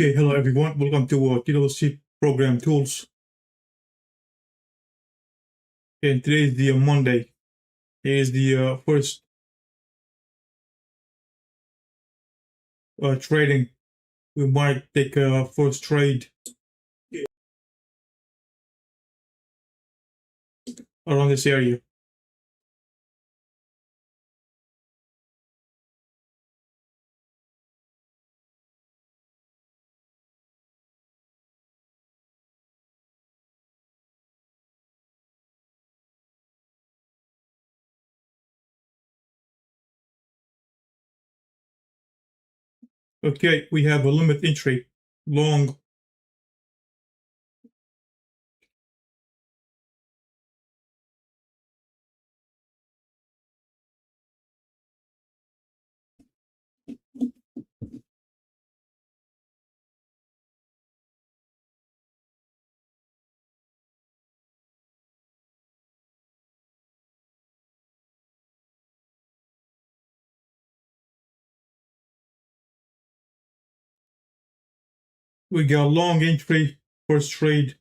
Okay, hello everyone. Welcome to TWST program tools. And today is the Monday. It is the first trading. We might take a first trade around this area. Okay, we have a limit entry, long. We got long entry, first trade.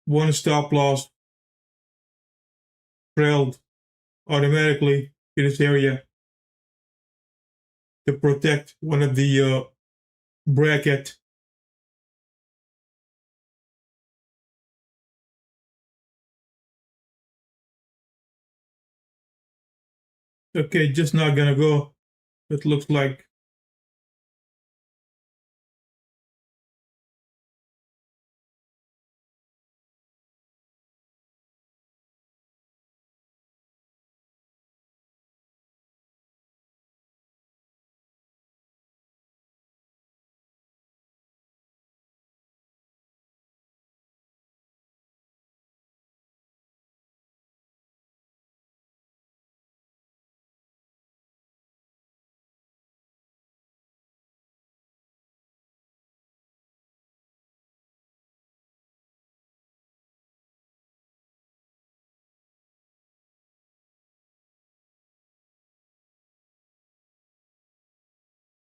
One stop loss trailed automatically in this area to protect one of the bracket. Okay, just not gonna go. It looks like.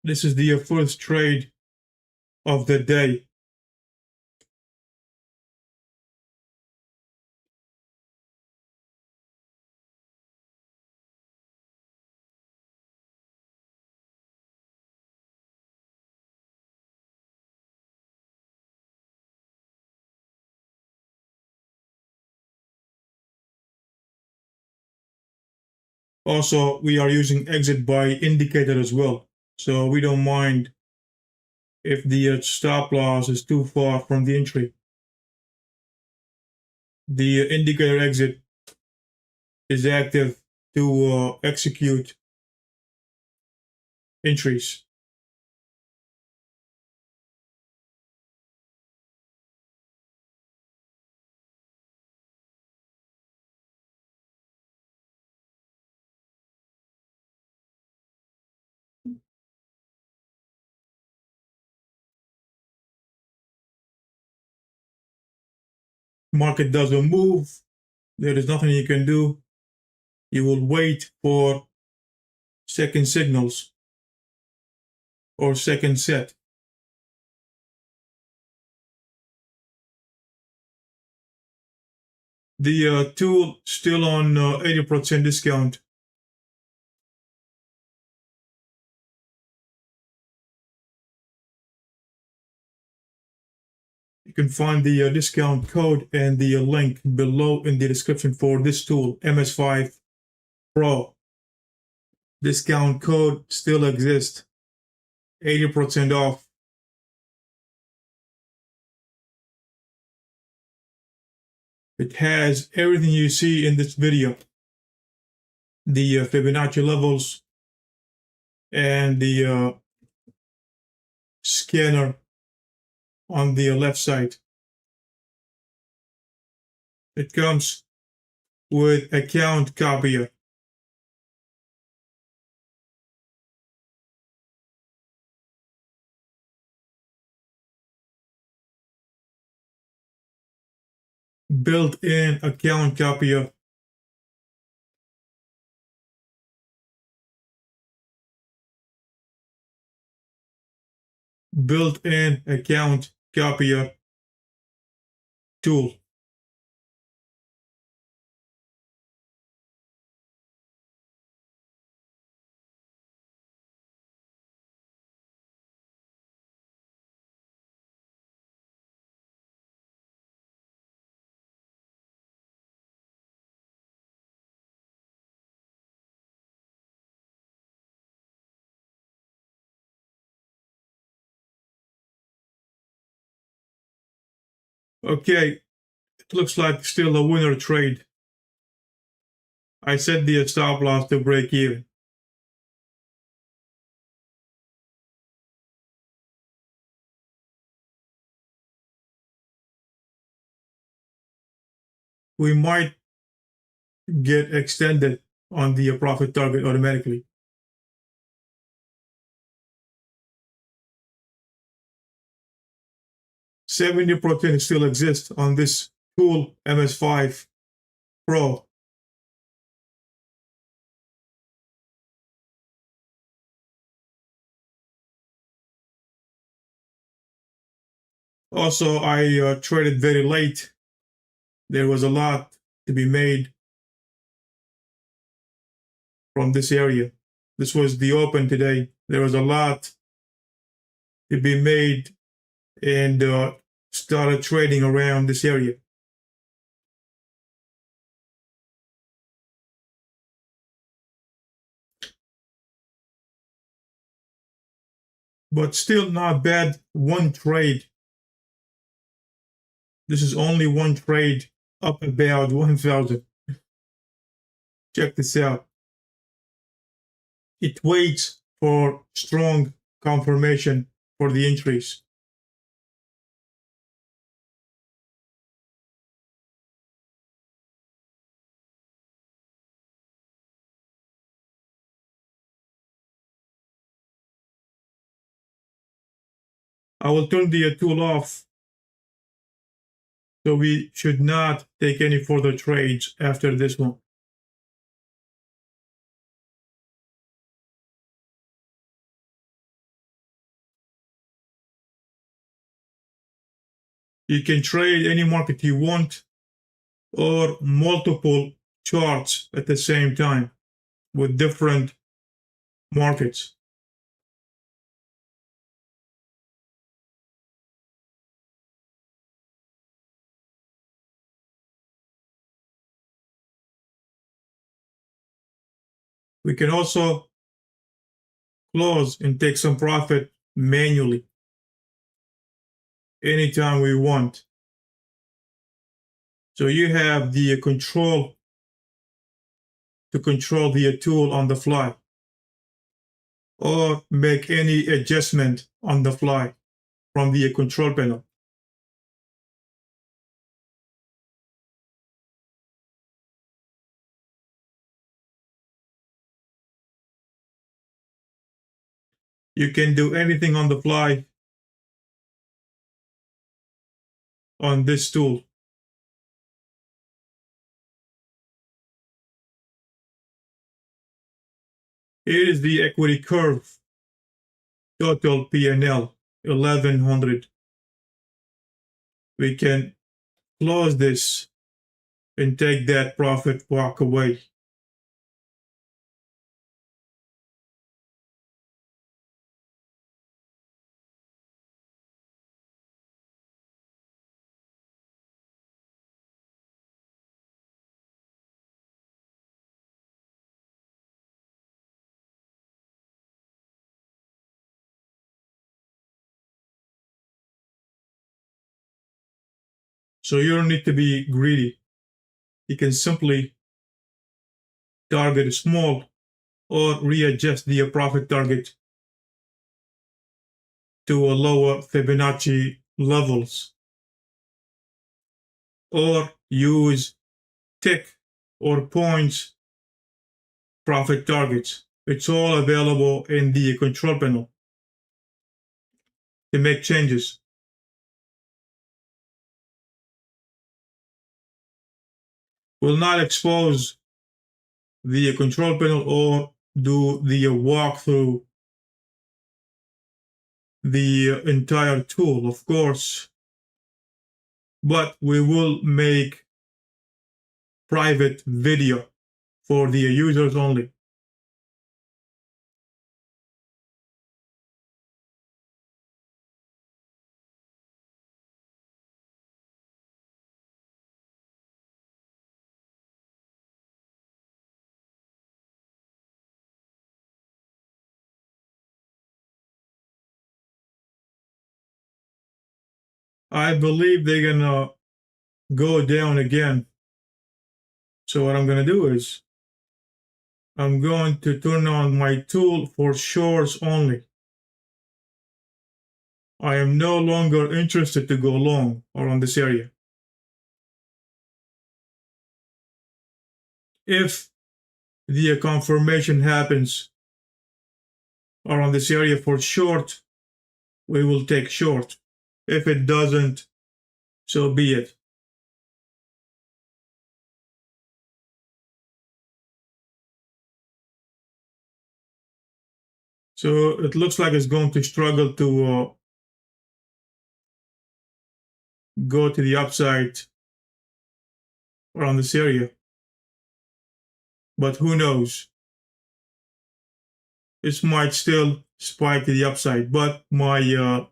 This is the first trade of the day. Also, we are using exit by indicator as well. So we don't mind if the stop loss is too far from the entry. The indicator exit is active to execute entries. Market doesn't move. There is nothing you can do. You will wait for second signals or second set. The tool still on 80% discount. You can find the discount code and the link below in the description for this tool, MS5Pro. Discount code still exists, 80% off. It has everything you see in this video. The Fibonacci levels and the scanner on the left side. It comes with account copier. Built-in account copier. Built-in account copier tool. Okay, it looks like still a winner trade. I set the stop loss to break even. We might get extended on the profit target automatically. $70 still exists on this tool MS5Pro. Also, I traded very late. There was a lot to be made from this area. This was the open today. There was a lot to be made and started trading around this area. But still not bad. One trade. This is only one trade up about 1,000. Check this out. It waits for strong confirmation for the entries. I will turn the tool off. So we should not take any further trades after this one. You can trade any market you want or multiple charts at the same time with different markets. We can also close and take some profit manually anytime we want. So you have the control to control the tool on the fly or make any adjustment on the fly from the control panel. You can do anything on the fly on this tool. Here is the equity curve, total P&L, 1100. We can close this and take that profit, walk away. So you don't need to be greedy. You can simply target small or readjust the profit target to a lower Fibonacci levels. or use tick or points profit targets. It's all available in the control panel to make changes. Will not expose the control panel or do the walkthrough the entire tool, of course, but we will make private video for the users only. I believe they're gonna go down again. So what I'm gonna do is I'm going to turn on my tool for shorts only. I am no longer interested to go long around this area. If the confirmation happens around this area for short, we will take short. If it doesn't, so be it. So it looks like it's going to struggle to go to the upside around this area. But who knows? This might still spike to the upside, but my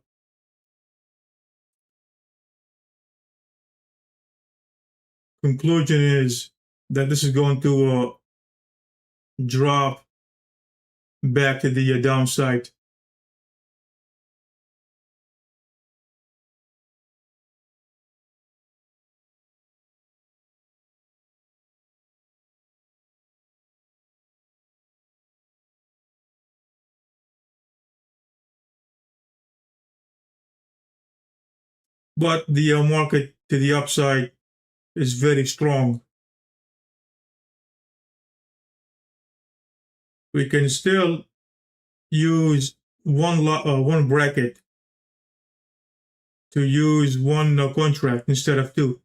conclusion is that this is going to drop back to the downside. But the market to the upside is very strong. We can still use one bracket to use one contract instead of two.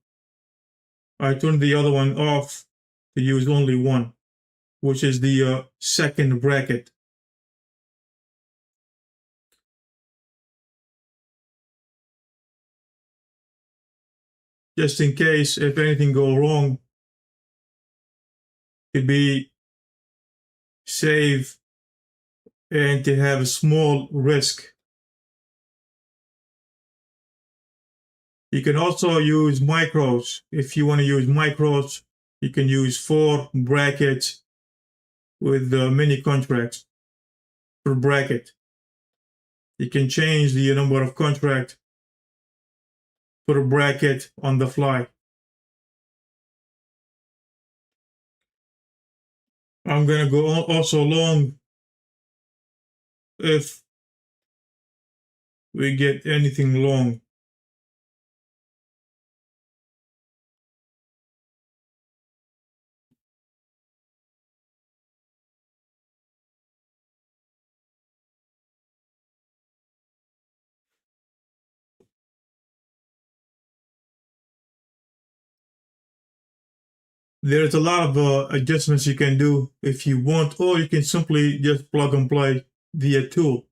I turned the other one off to use only one, which is the second bracket. Just in case if anything go wrong, it'd be safe and to have a small risk. You can also use micros. If you want to use micros, you can use 4 brackets with mini contracts per bracket. You can change the number of contracts per bracket on the fly. I'm going to go also long if we get anything long. There's a lot of adjustments you can do if you want, or you can simply just plug and play via tool.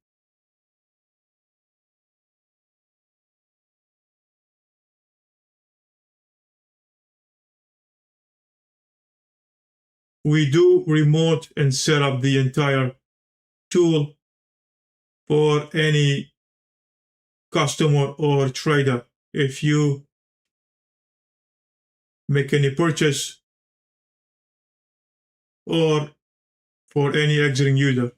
We do remote and set up the entire tool for any customer or trader. If you make any purchase or for any exiting user.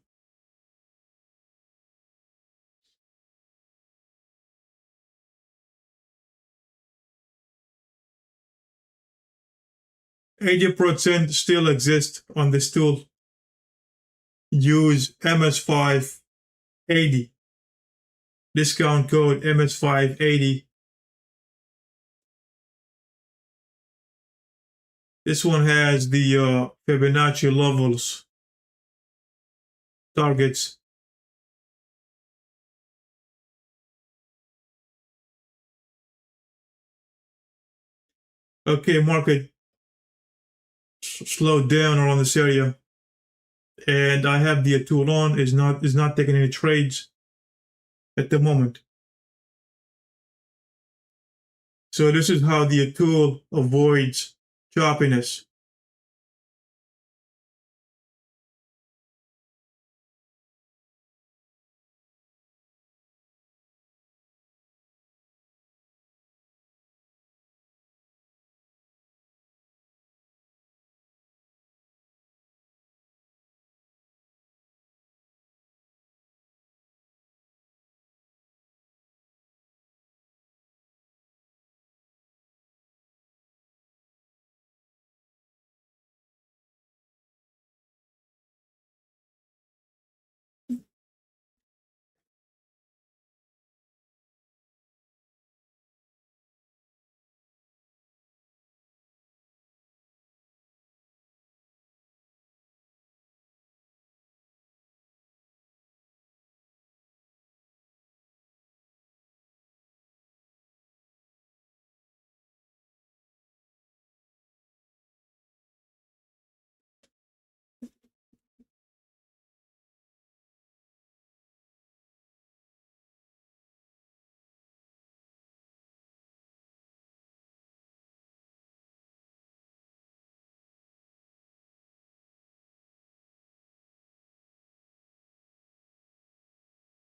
%80 still exists on this tool. Use MS580. Discount code MS580 This one has the Fibonacci levels, targets. Okay, market slowed down around this area, and I have the tool on. Is not taking any trades at the moment. So this is how the tool avoids choppiness.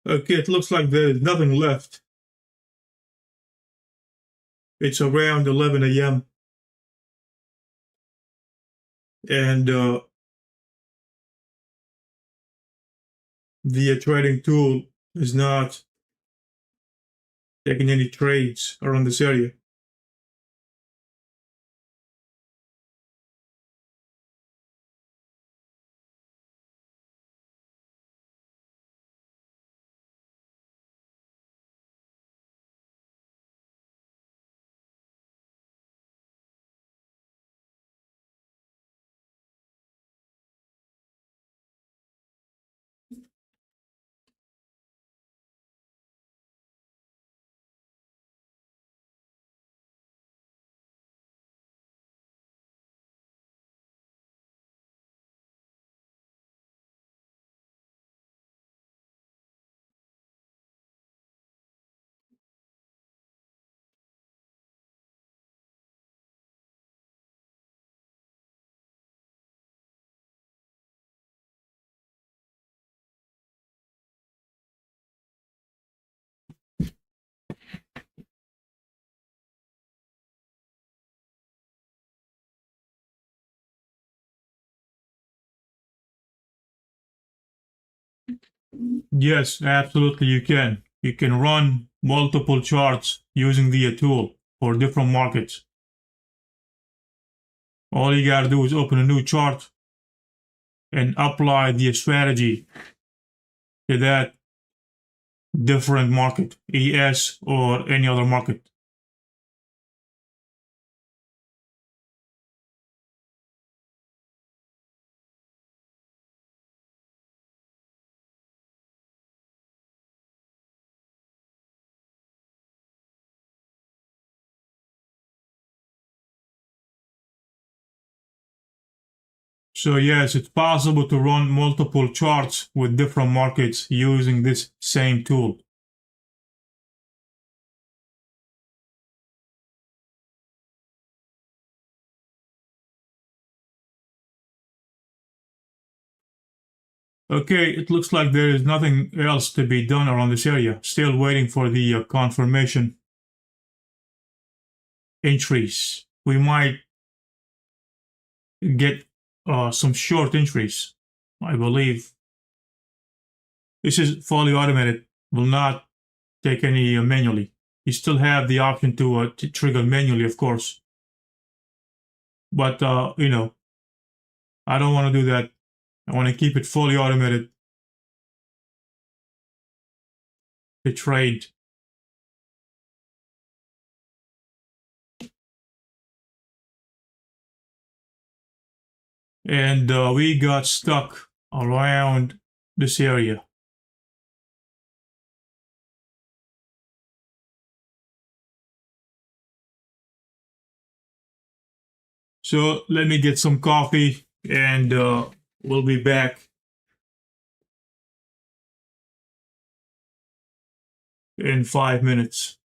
Okay, it looks like there's nothing left. It's around 11 a.m. and the trading tool is not taking any trades around this area. Yes, absolutely you can. You can run multiple charts using the tool for different markets. All you gotta do is open a new chart and apply the strategy to that different market, ES or any other market. So yes, it's possible to run multiple charts with different markets using this same tool. Okay, it looks like there is nothing else to be done around this area. Still waiting for the confirmation entries. We might get some short entries, I believe. This is fully automated, will not take any manually. You still have the option to trigger manually, of course. But, you know, I don't want to do that. I want to keep it fully automated to trade. and we got stuck around this area. So let me get some coffee and we'll be back in 5 minutes.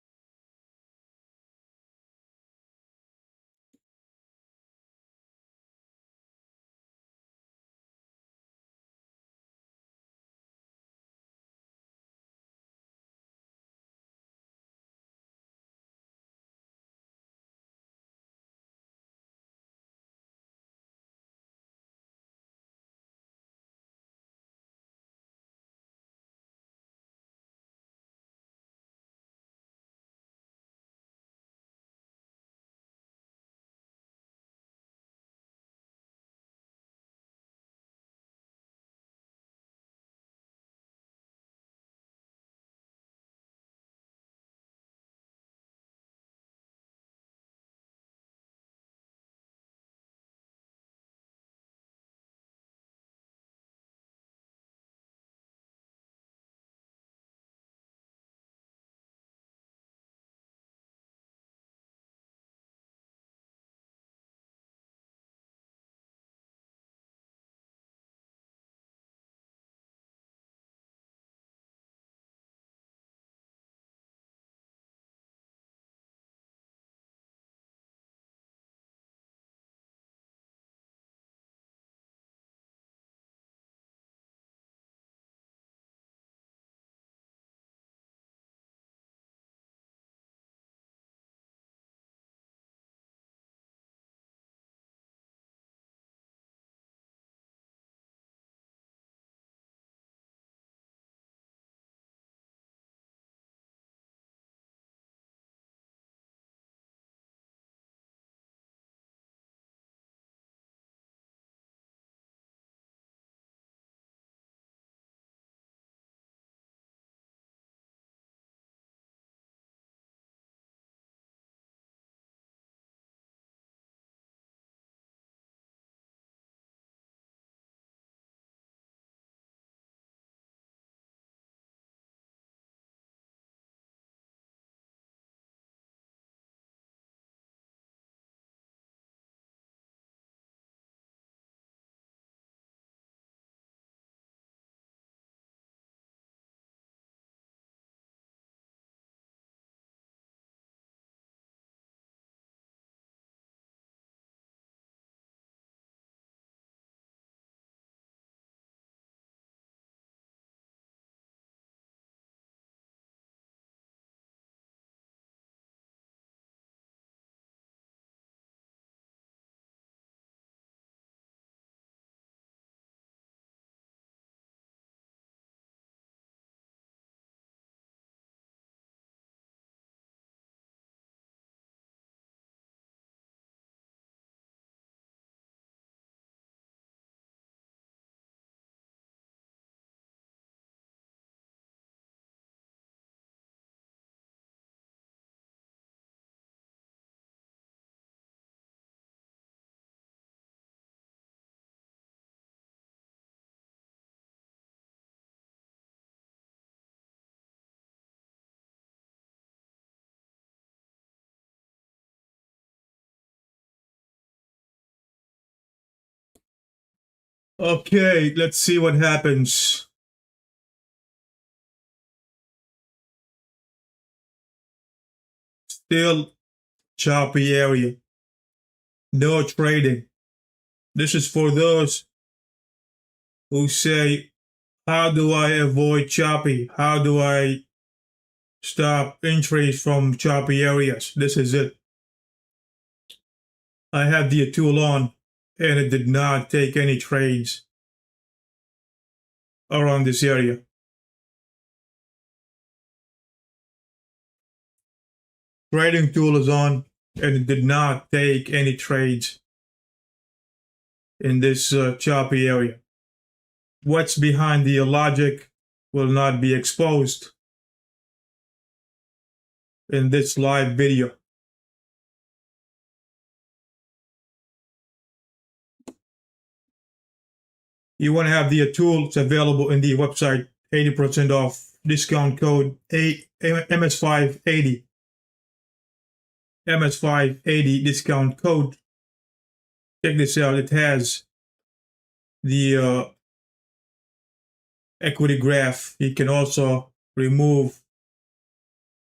Okay, let's see what happens. Still choppy area. No trading. This is for those who say, how do I avoid choppy? How do I stop entries from choppy areas? This is it. I have the tool on and it did not take any trades around this area. Trading tool is on and it did not take any trades in this choppy area. What's behind the logic will not be exposed in this live video. You want to have the tools available in the website, 80% off, discount code MS580. MS580 discount code. Check this out. It has the equity graph. You can also remove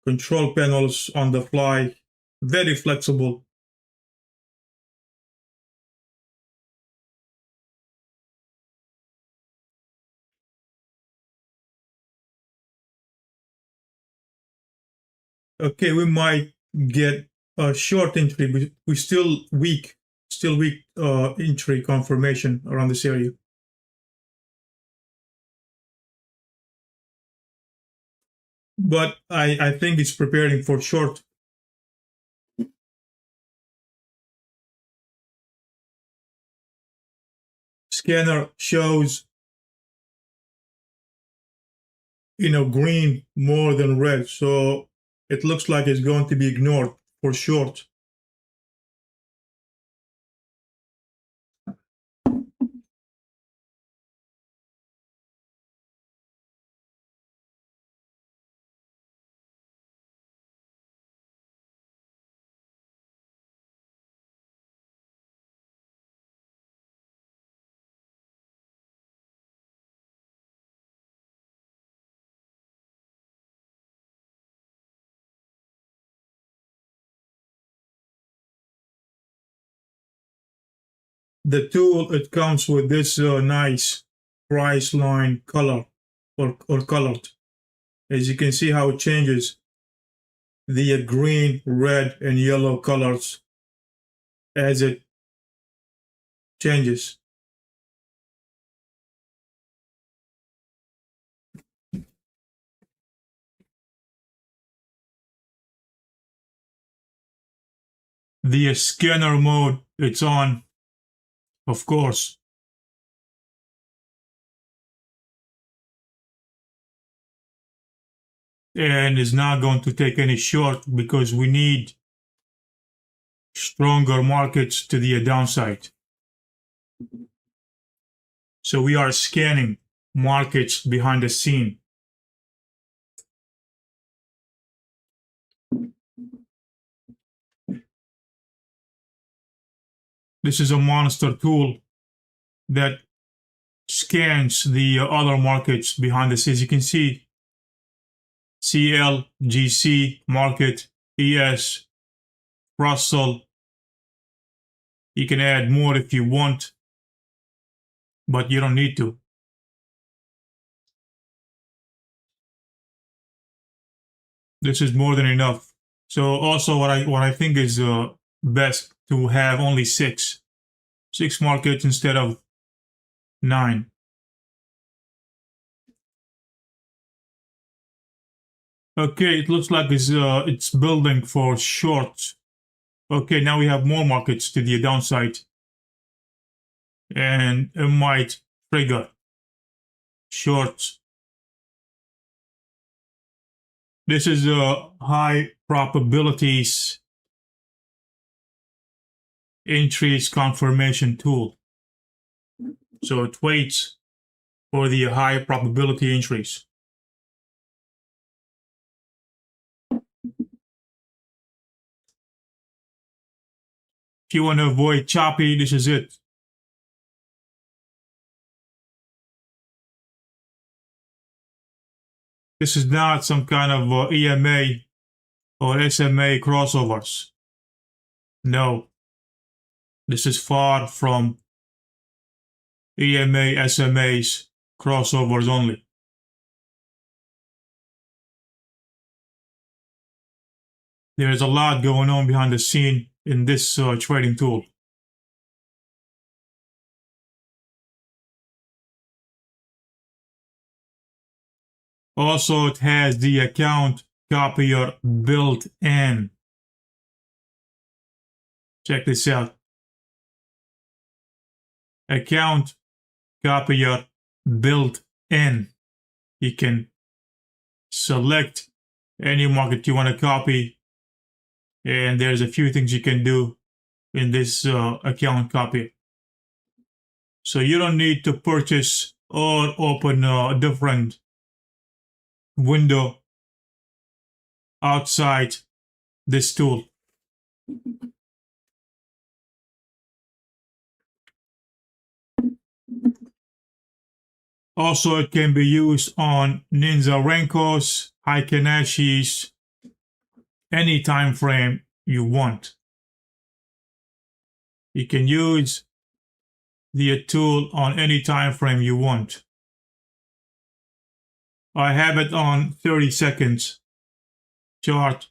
control panels on the fly. Very flexible. Okay, we might get a short entry, but we're still weak entry confirmation around this area. But I think it's preparing for short. Scanner shows, green more than red, so it looks like it's going to be ignored for short. The tool, it comes with this nice price line color or colored. As you can see how it changes the green, red, and yellow colors as it changes. The scanner mode, it's on, of course. And is not going to take any short because we need stronger markets to the downside. So we are scanning markets behind the scene. This is a monster tool that scans the other markets behind the scenes. You can see CL, GC, market, ES, Russell. You can add more if you want, but you don't need to. This is more than enough. So also what I think is best to have only six markets instead of 9. Okay, it looks like it's building for short. Okay, now we have more markets to the downside, and it might trigger short. This is a high probabilities entries confirmation tool. So it waits for the high probability entries. If you want to avoid choppy, this is it. This is not some kind of EMA or SMA crossovers. No, this is far from EMA, SMAs, crossovers only. There's a lot going on behind the scene in this trading tool. Also, it has the account copier built in. Check this out. Account copier built in. You can select any market you want to copy, and there's a few things you can do in this account copier. So you don't need to purchase or open a different window outside this tool. Also, it can be used on Ninja Renkos, Heikenashis, any time frame you want. You can use the tool on any time frame you want. I have it on 30 seconds chart.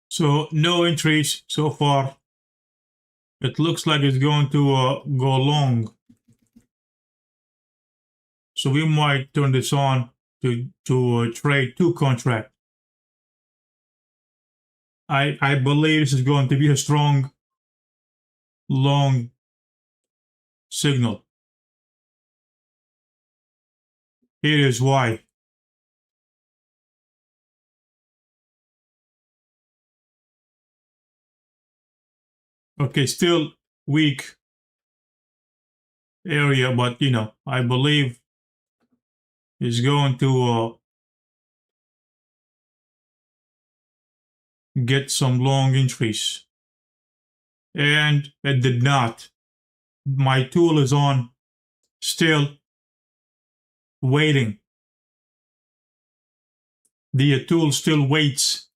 So no entries so far. It looks like it's going to go long. So we might turn this on to trade 2 contract. I believe this is going to be a strong long signal. Here is why. Okay, still weak area, but I believe it's going to get some long entries. And it did not. My tool is on, still waiting. The tool still waits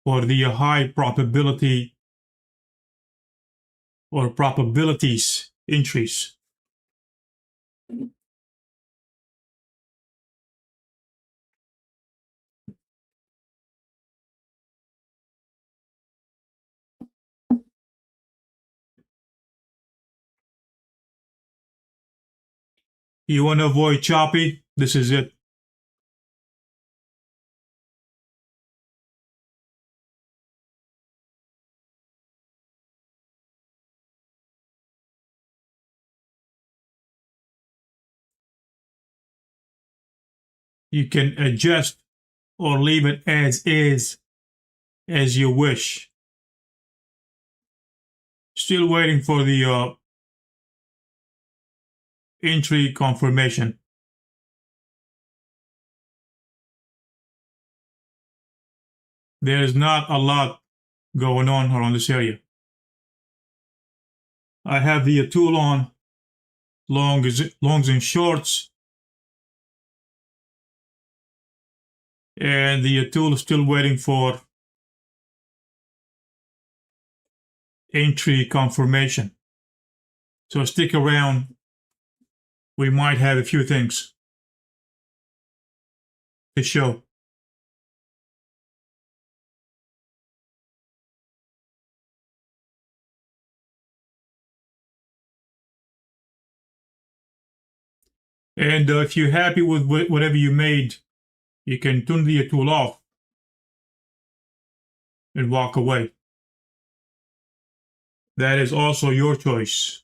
for the high probability or probabilities entries. You want to avoid choppy? This is it. You can adjust or leave it as is, as you wish. Still waiting for the entry confirmation. There is not a lot going on around this area. I have the tool on, longs and shorts, and the tool is still waiting for entry confirmation. So stick around. We might have a few things to show. And if you're happy with whatever you made, you can turn the tool off and walk away. That is also your choice.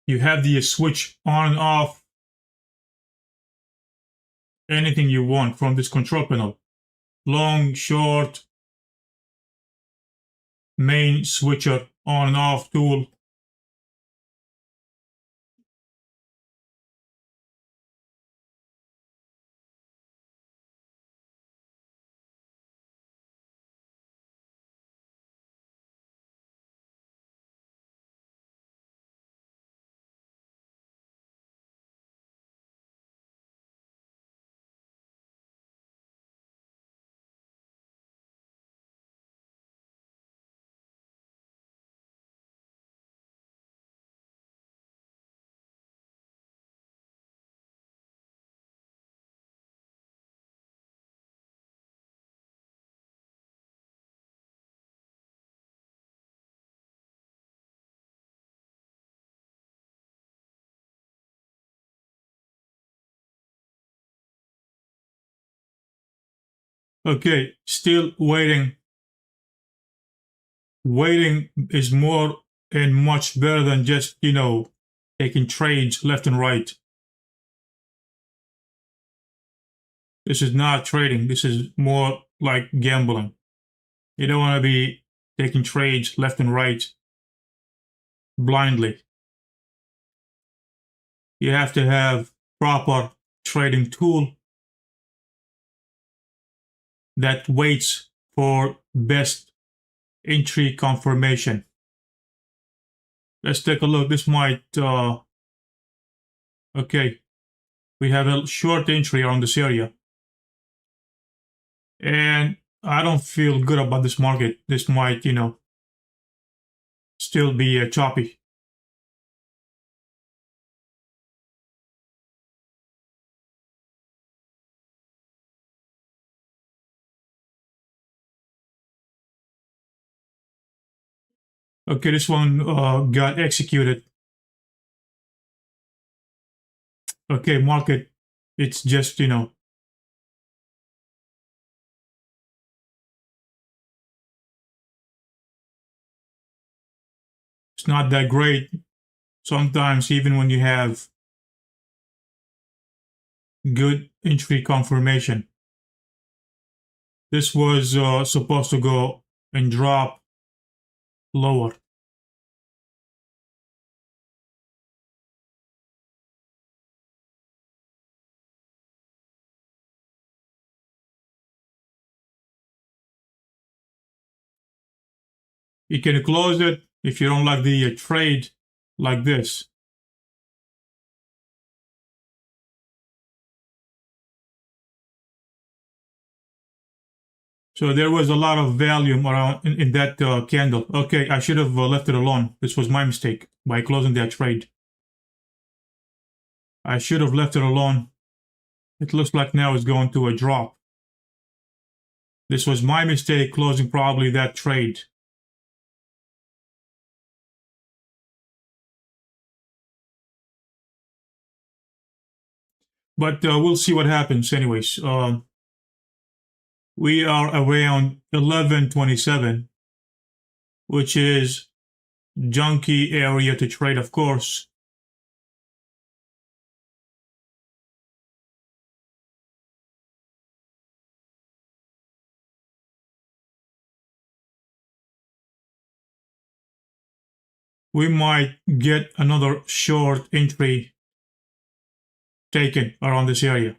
You have the switch on and off anything you want from this control panel. Long, short, main switcher, on and off tool. Okay, still waiting. Waiting is more and much better than just, taking trades left and right. This is not trading. This is more like gambling. You don't want to be taking trades left and right blindly. You have to have proper trading tool that waits for best entry confirmation. Let's take a look. This might, okay, we have a short entry on this area. And I don't feel good about this market. This might, still be choppy. Okay, this one got executed. Okay, market, it's just, it's not that great. Sometimes even when you have good entry confirmation. This was supposed to go and drop lower. You can close it if you don't like the trade like this. So there was a lot of volume around in that candle. Okay, I should have left it alone. This was my mistake by closing that trade. I should have left it alone. It looks like now it's going to a drop. This was my mistake closing probably that trade. But we'll see what happens anyways. We are around 1127, which is junky area to trade, of course. We might get another short entry taken around this area.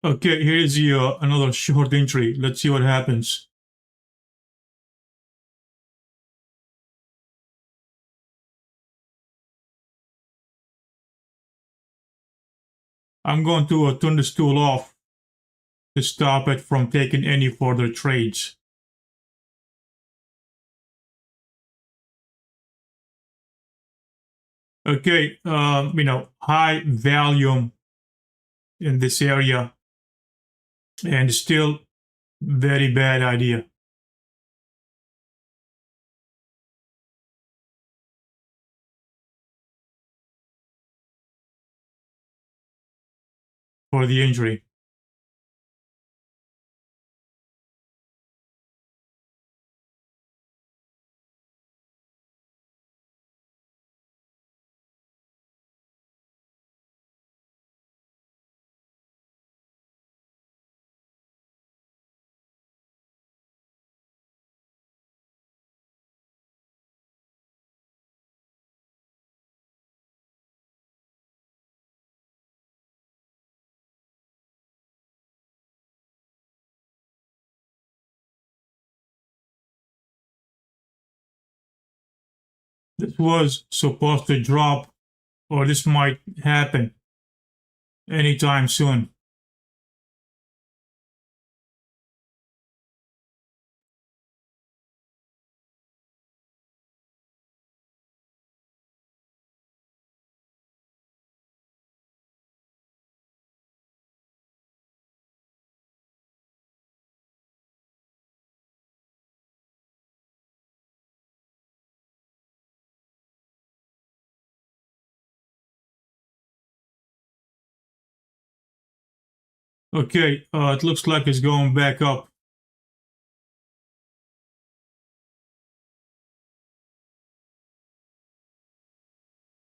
Okay, here's the, another short entry. Let's see what happens. I'm going to turn this tool off to stop it from taking any further trades. Okay, high volume in this area and still very bad idea. For the injury. This was supposed to drop, or this might happen anytime soon. Okay, it looks like it's going back up.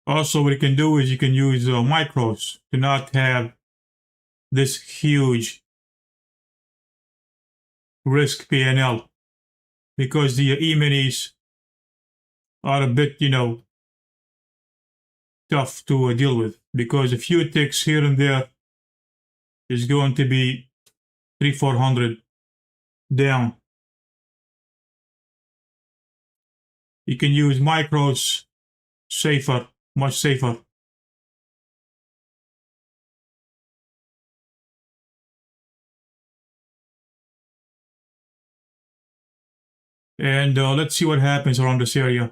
Also, what you can do is you can use micros to not have this huge risk P&L, because the E-minis are a bit, tough to deal with, because a few ticks here and there is going to be 300-400 down. You can use micros safer, much safer. And let's see what happens around this area.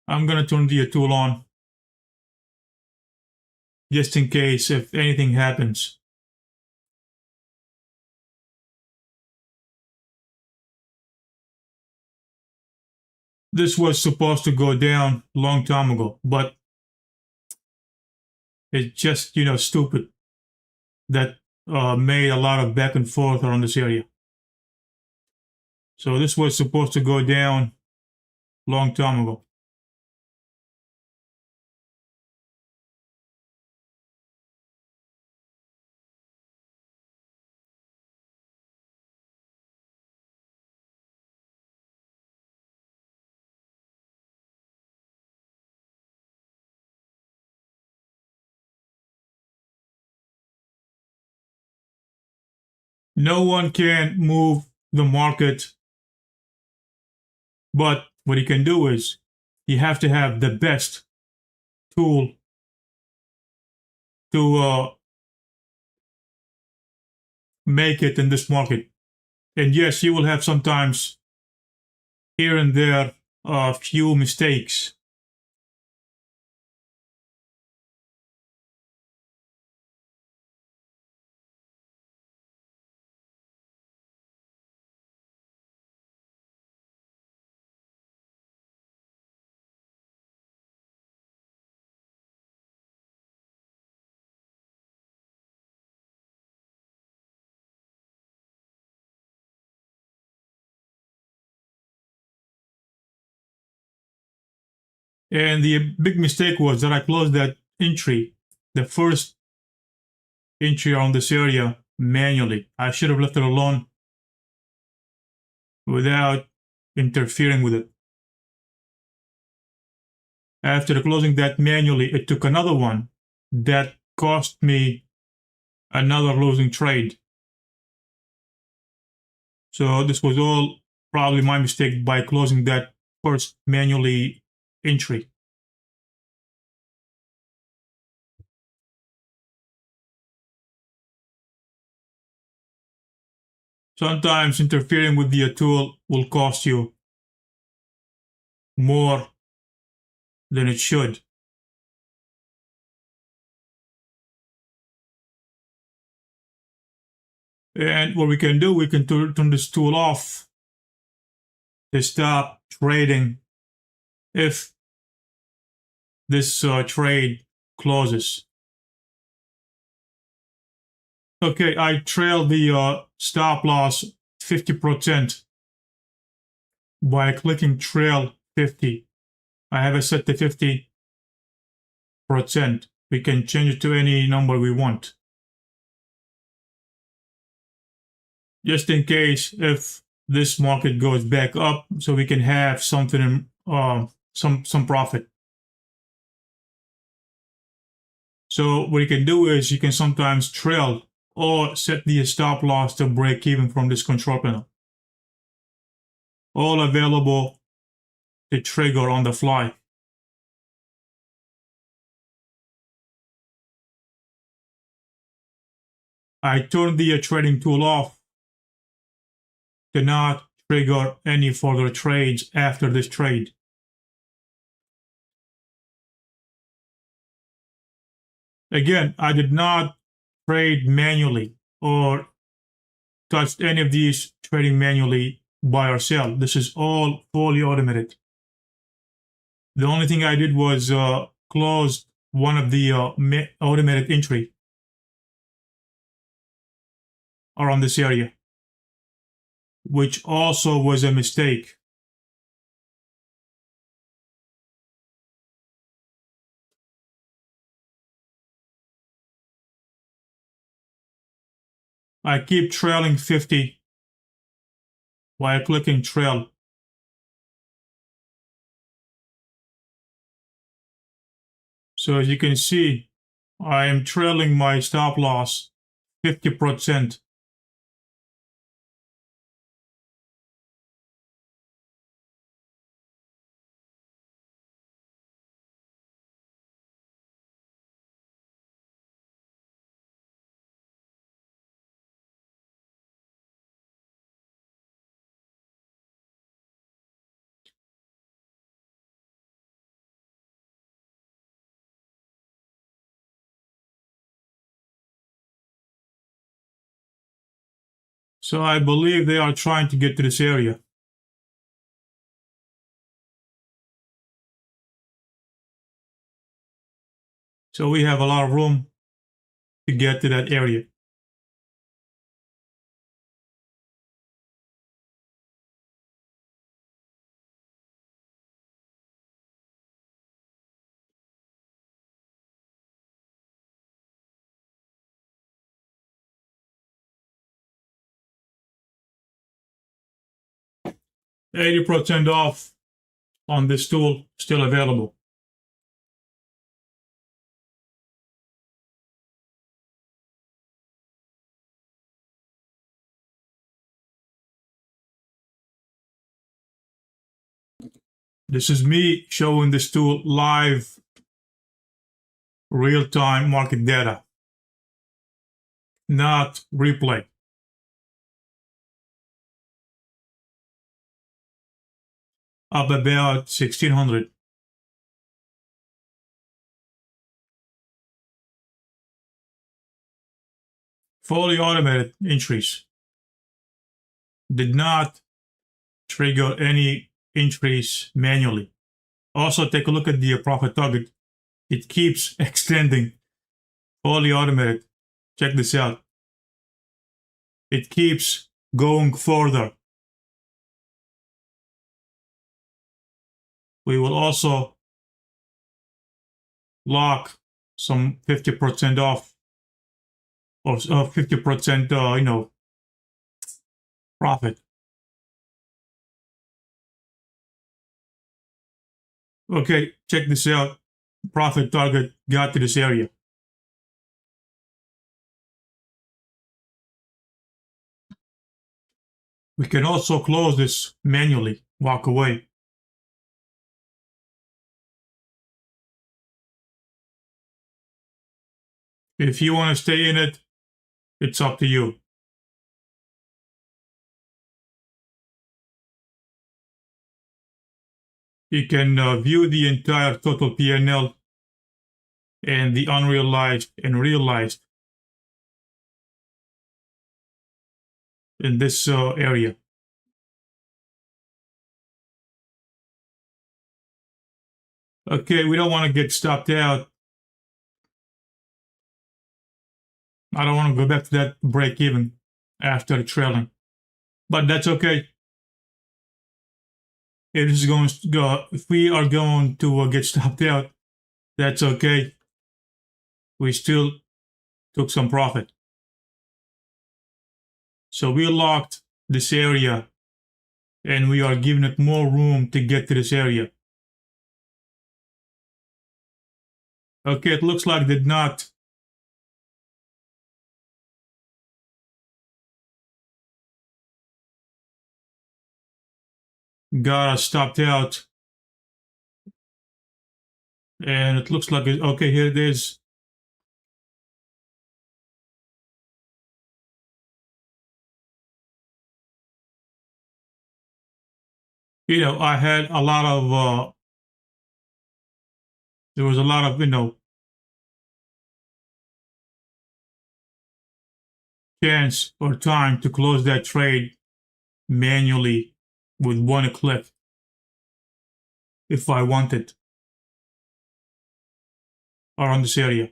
I'm going to turn the tool on just in case if anything happens. This was supposed to go down a long time ago, but it's just, stupid that made a lot of back and forth around this area. So this was supposed to go down a long time ago. No one can move the market, but what you can do is you have to have the best tool to make it in this market. And yes, you will have sometimes here and there a few mistakes. And the big mistake was that I closed that entry, the first entry on this area, manually. I should have left it alone without interfering with it. After closing that manually, it took another one that cost me another losing trade. So this was all probably my mistake by closing that first manually entry. Sometimes interfering with the tool will cost you more than it should. And what we can do, we can turn this tool off to stop trading if this trade closes. Okay, I trailed the stop loss 50% by clicking trail 50. I have it set to 50%. We can change it to any number we want. Just in case if this market goes back up, so we can have something, some profit. So what you can do is you can sometimes trail or set the stop loss to break even from this control panel. All available the trigger on the fly. I turned the trading tool off to not trigger any further trades after this trade. Again, I did not trade manually or touch any of these trading manually buy or sell. This is all fully automated. The only thing I did was close one of the automated entry around this area, which also was a mistake. I keep trailing 50 while clicking trail. So as you can see, I am trailing my stop loss 50%. So I believe they are trying to get to this area. So we have a lot of room to get to that area. $80 off on this tool, still available. This is me showing this tool live, real-time market data, not replay. Up about 1600. Fully automated entries. Did not trigger any entries manually. Also, take a look at the profit target. It keeps extending. Fully automated. Check this out. It keeps going further. We will also lock some 50% off or 50% profit. Okay, check this out. Profit target got to this area. We can also close this manually, walk away. If you want to stay in it, it's up to you. You can view the entire total P&L and the unrealized and realized in this area. Okay, we don't want to get stopped out. I don't want to go back to that break even after the trailing, but that's okay. If we are going to get stopped out, that's okay. We still took some profit. So we locked this area and we are giving it more room to get to this area. Okay, it looks like did not got us stopped out And it looks like it, okay, here it is. You know, I had a lot of there was a lot of, you know, chance or time to close that trade manually with one click if I wanted around this area.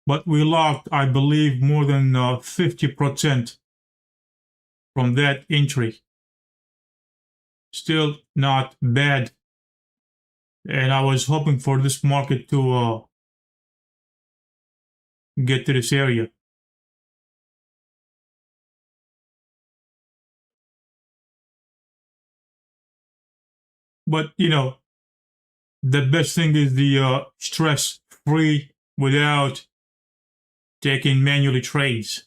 But we lost, I believe, more than 50% from that entry. Still not bad. And I was hoping for this market to get to this area. But, you know, the best thing is the stress-free without taking manually trades.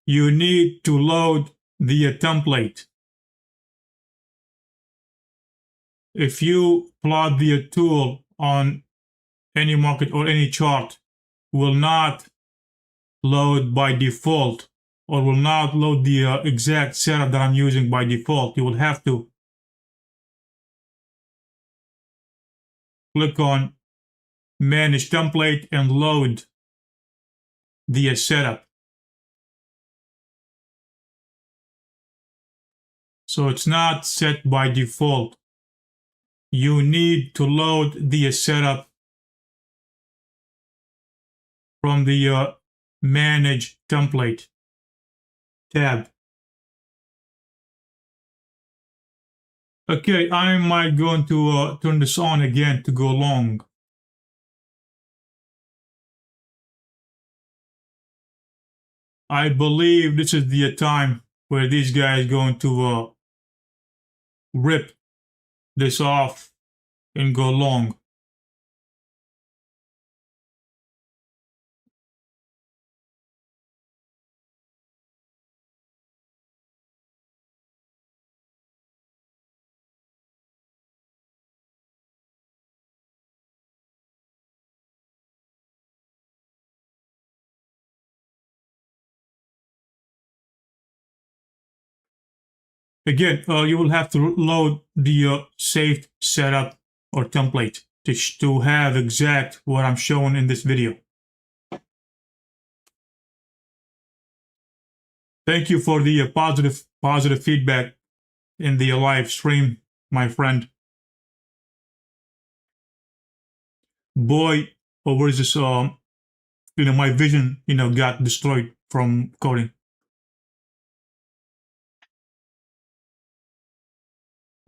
You need to load the template. If you plot the tool on any market or any chart, will not load by default, or will not load the exact setup that I'm using by default. You will have to click on Manage Template and load the setup. So it's not set by default. You need to load the setup from the Manage Template tab. Okay, I might going to turn this on again to go long. I believe this is the time where these guys going to rip this off and go long. Again, you will have to load the saved setup or template to have exact what I'm showing in this video. Thank you for the positive feedback in the live stream, my friend. Boy, where is this? You know, my vision, you know, got destroyed from coding.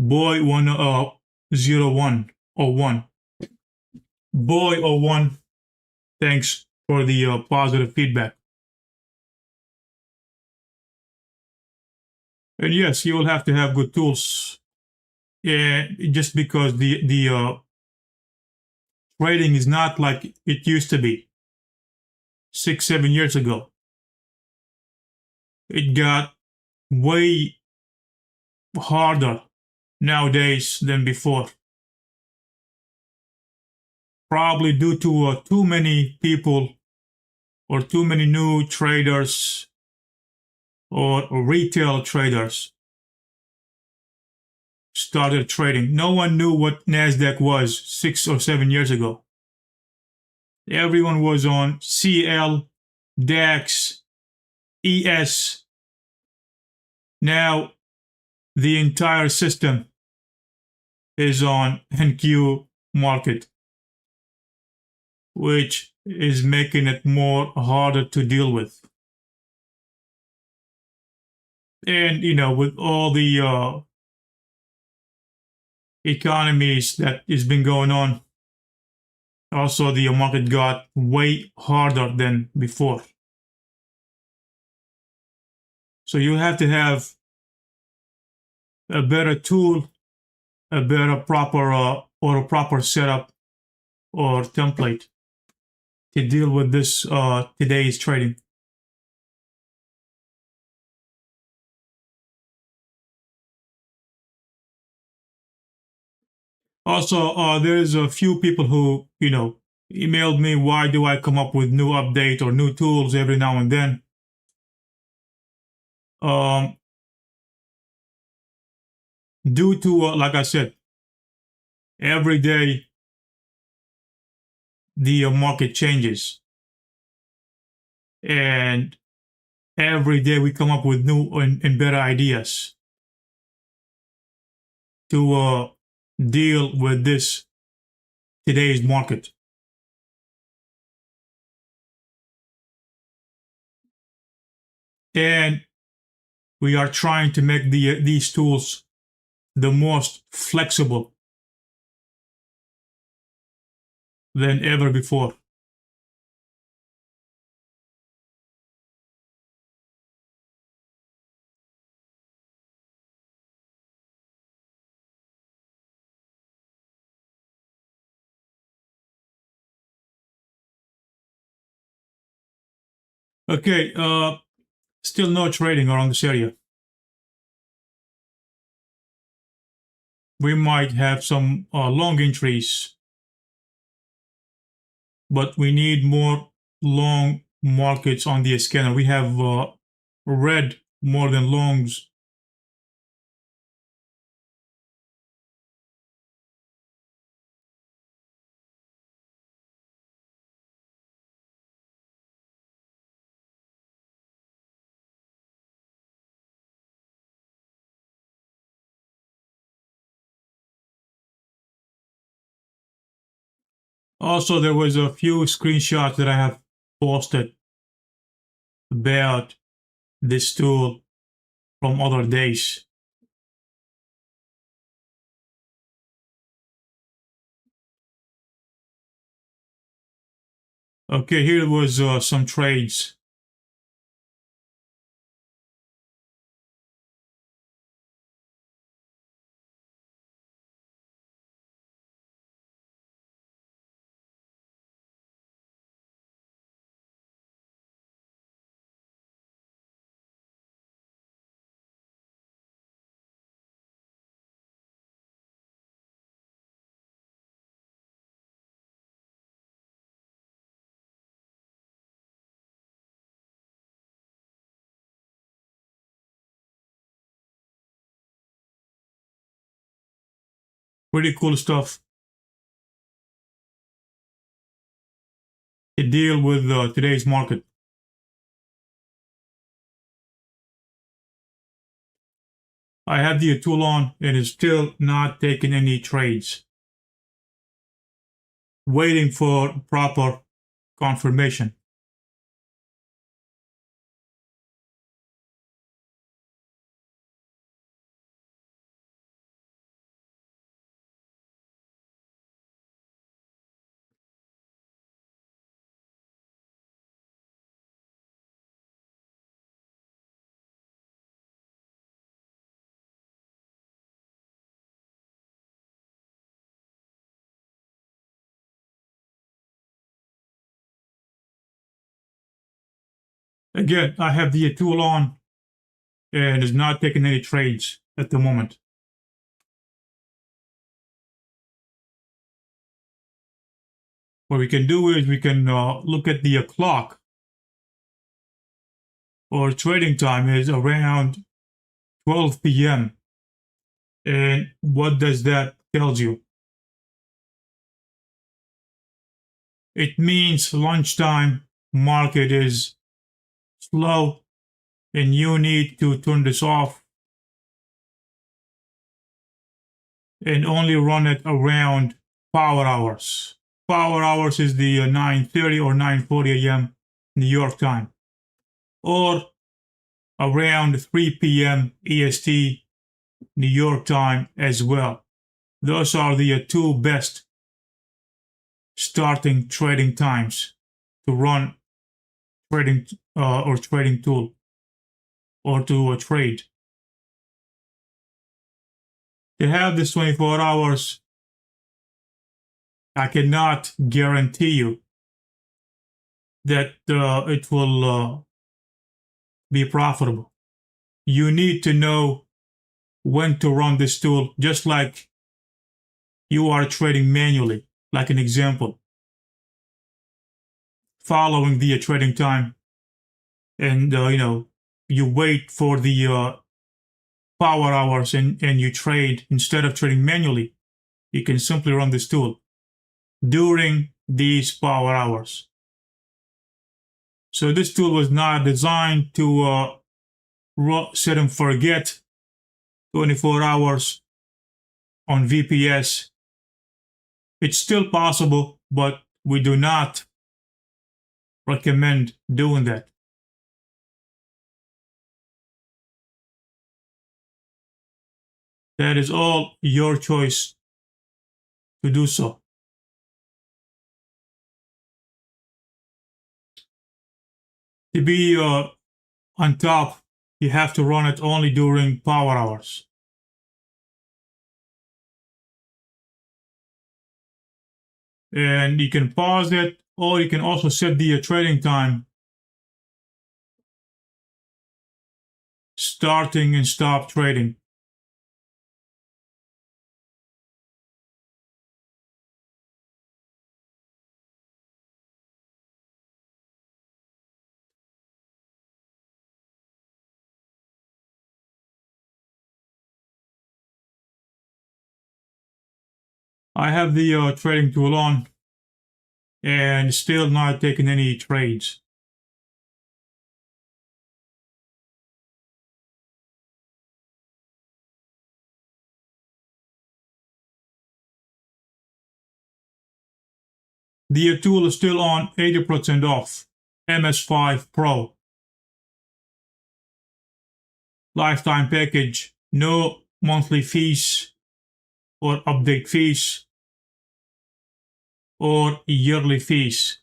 Boy 10101. Boy 01, thanks for the positive feedback. And yes, you will have to have good tools. Yeah, just because the trading is not like it used to be 6-7 years ago. It got way harder nowadays than before. Probably due to too many people or too many new traders or retail traders started trading. No one knew what NASDAQ was 6 or 7 years ago. Everyone was on CL, DAX, ES. Now the entire system is on NQ market, which is making it more harder to deal with. And, you know, with all the economies that has been going on, also the market got way harder than before. So you have to have a better tool, a better proper or a proper setup or template to deal with this today's trading. Also, there's a few people who, emailed me, why do I come up with new update or new tools every now and then? Due to, like I said, every day the market changes. And every day we come up with new and better ideas to deal with this today's market. And we are trying to make these tools the most flexible than ever before. Okay, still no trading around this area. We might have some long entries, but we need more long markets on the scanner. We have red more than longs. Also, there was a few screenshots that I have posted about this tool from other days. Okay, here was some trades. Pretty cool stuff to deal with today's market. I have the tool on and it's still not taking any trades. Waiting for proper confirmation. Again, I have the tool on and is not taking any trades at the moment. What we can do is we can look at the clock. Or trading time is around 12 p.m. And what does that tell you? It means lunchtime market is slow and you need to turn this off and only run it around power hours. Power hours is the 9:30 or 9:40 a.m. New York time, or around 3 p.m. EST New York time as well. Those are the two best starting trading times to run trading or trading tool. or to trade. To have this 24 hours, I cannot guarantee you that it will be profitable. You need to know when to run this tool, just like you are trading manually, like an example, following the trading time, and you wait for the power hours and you trade. Instead of trading manually, you can simply run this tool during these power hours. So this tool was not designed to set and forget 24 hours on VPS. It's still possible, but we do not recommend doing that. That is all your choice to do so. To be on top, you have to run it only during power hours. And you can pause it, or you can also set the trading time, starting and stop trading. I have the trading tool on and still not taking any trades. The tool is still on 80% off. MS5Pro. Lifetime package, no monthly fees or update fees or yearly fees.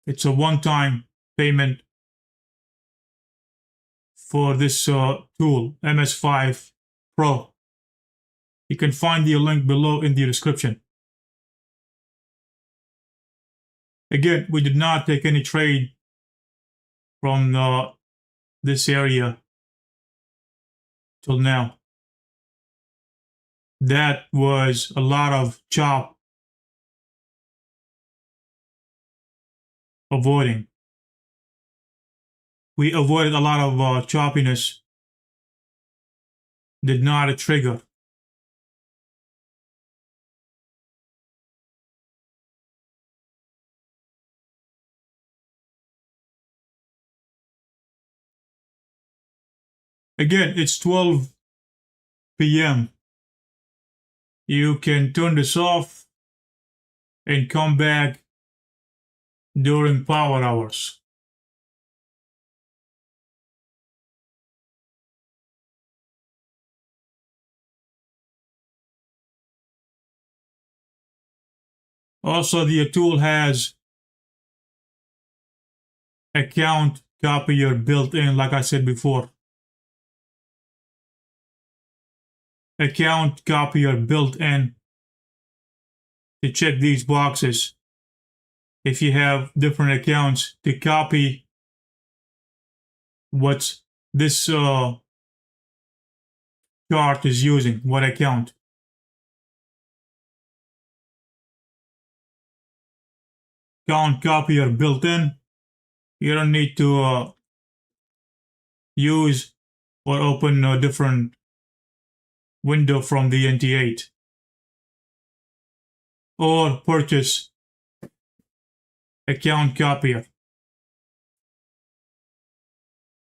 It's a one-time payment for this tool, MS5Pro. You can find the link below in the description. Again, we did not take any trade from this area till now. That was a lot of chop avoiding. We avoided a lot of choppiness. Did not trigger. Again, it's 12 p.m. You can turn this off and come back during power hours. Also, the tool has account copier built in, like I said before. Account copier built in to check these boxes. If you have different accounts, to copy what this chart is using, what account. Account copier built in. You don't need to use or open a different window from the NT8 or purchase account copier.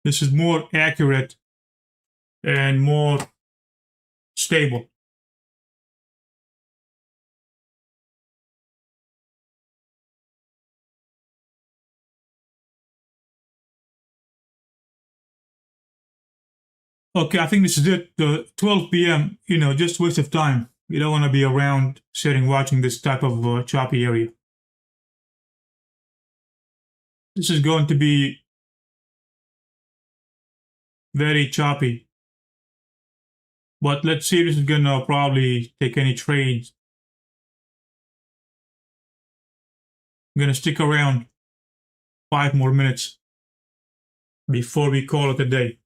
This is more accurate and more stable. Okay, I think this is it. 12 p.m., just waste of time. You don't want to be around sitting watching this type of choppy area. This is going to be very choppy. But let's see if this is gonna probably take any trades. I'm gonna stick around 5 more minutes before we call it a day.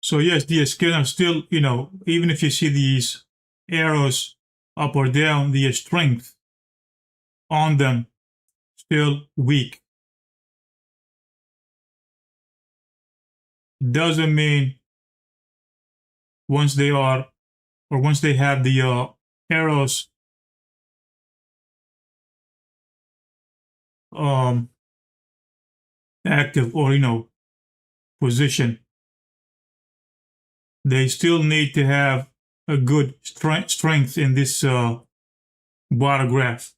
So yes, the scanner still, even if you see these arrows up or down, the strength on them still weak. Doesn't mean once they have the arrows active or position, they still need to have a good strength in this bar graph.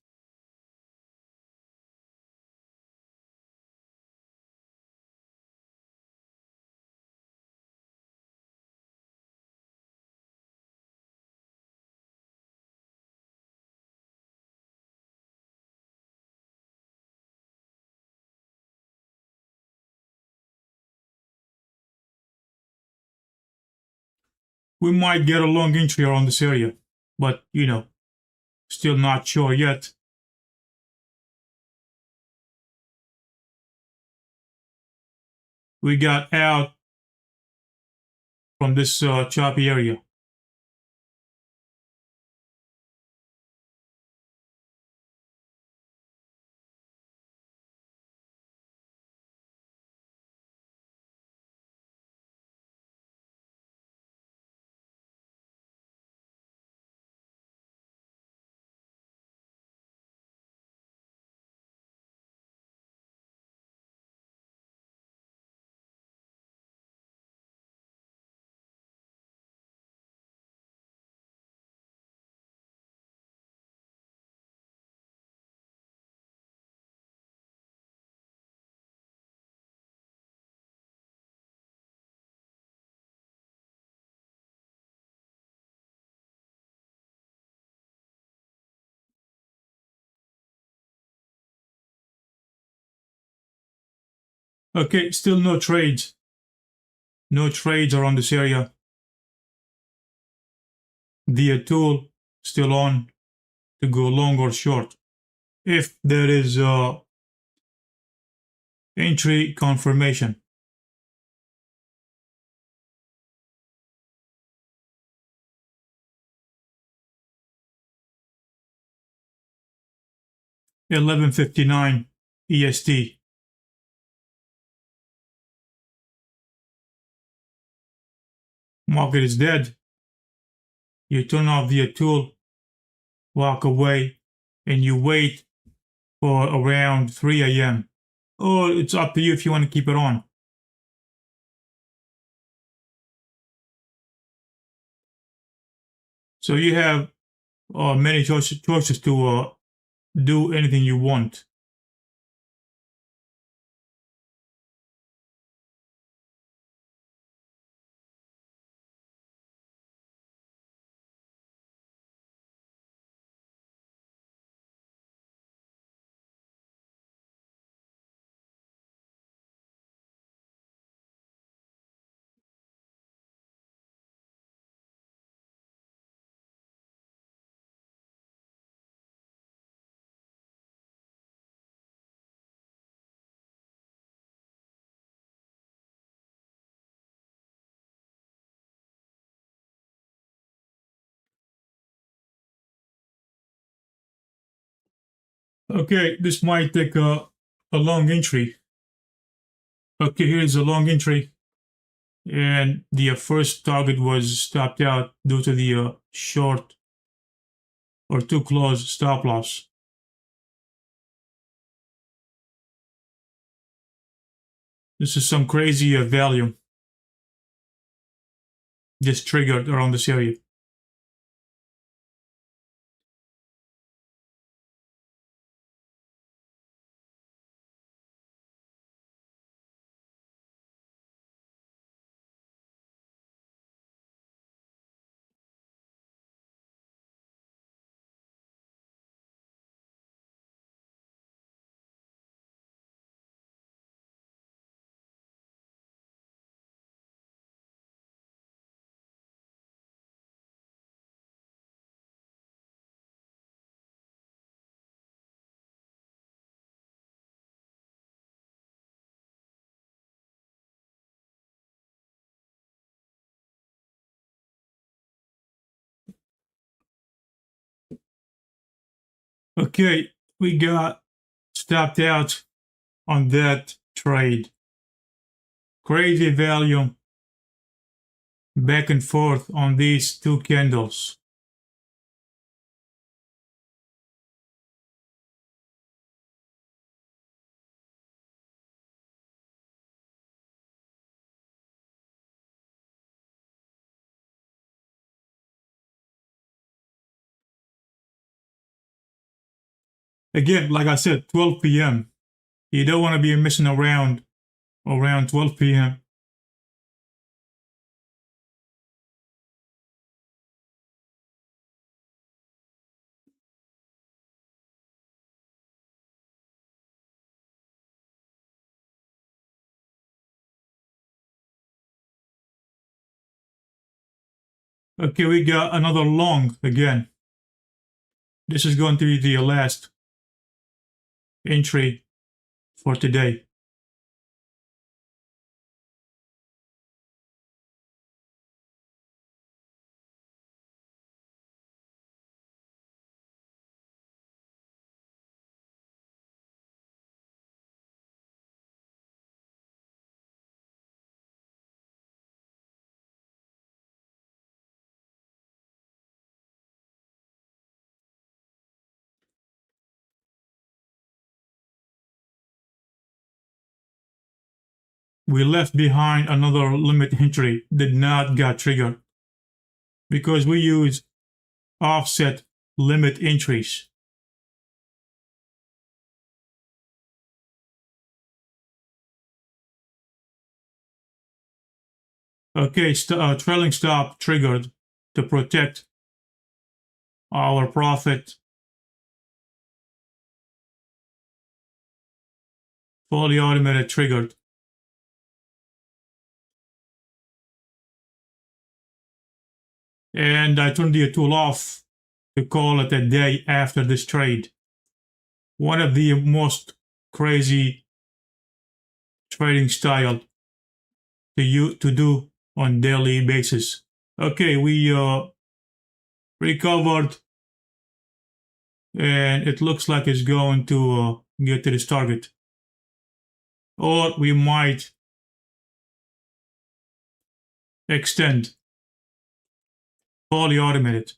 We might get a long entry around this area, but still not sure yet. We got out from this choppy area. Okay, still no trades. No trades around this area. The tool still on to go long or short. If there is entry confirmation. $11.59 EST. Market is dead. You turn off the tool, walk away, and you wait for around 3 a.m. Or it's up to you if you want to keep it on. So you have many choices to do anything you want. Okay, this might take a long entry. Okay, here's a long entry. And the first target was stopped out due to the short or too close stop loss. This is some crazy value just triggered around this area. Okay, we got stopped out on that trade. Crazy value back and forth on these two candles. Again, like I said, 12 p.m. You don't want to be messing around 12 p.m. Okay, we got another long again. This is going to be the last entry for today. We left behind another limit entry that not got triggered because we use offset limit entries. Okay, trailing stop triggered to protect our profit. Fully automated triggered. And I turned the tool off to call it a day after this trade. One of the most crazy trading style to do on daily basis. Okay, we recovered, and it looks like it's going to get to this target. Or we might extend, fully automated.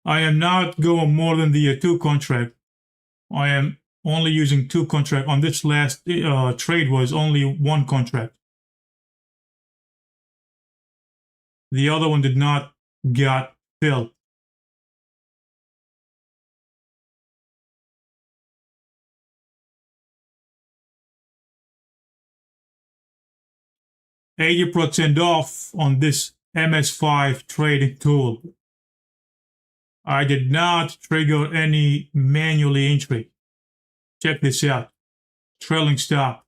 I am not going more than the 2 contract. I am only using 2 contract. On this last trade was only 1 contract. The other one did not get filled. %80 off on this MS5 trading tool. I did not trigger any manually entry. Check this out. Trailing stop,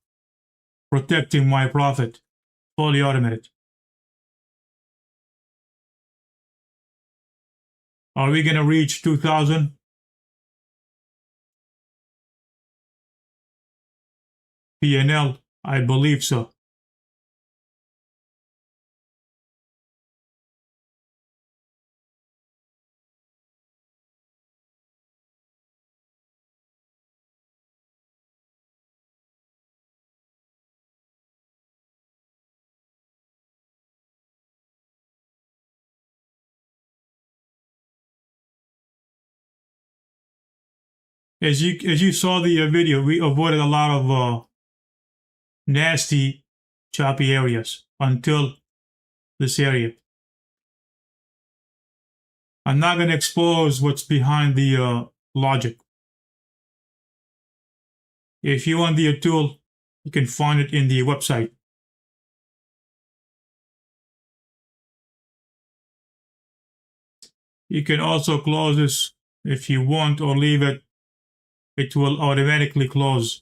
protecting my profit, fully automated. Are we going to reach 2000? P&L? I believe so. As you saw the video, we avoided a lot of nasty, choppy areas until this area. I'm not going to expose what's behind the logic. If you want the tool, you can find it in the website. You can also close this if you want or leave it. It will automatically close.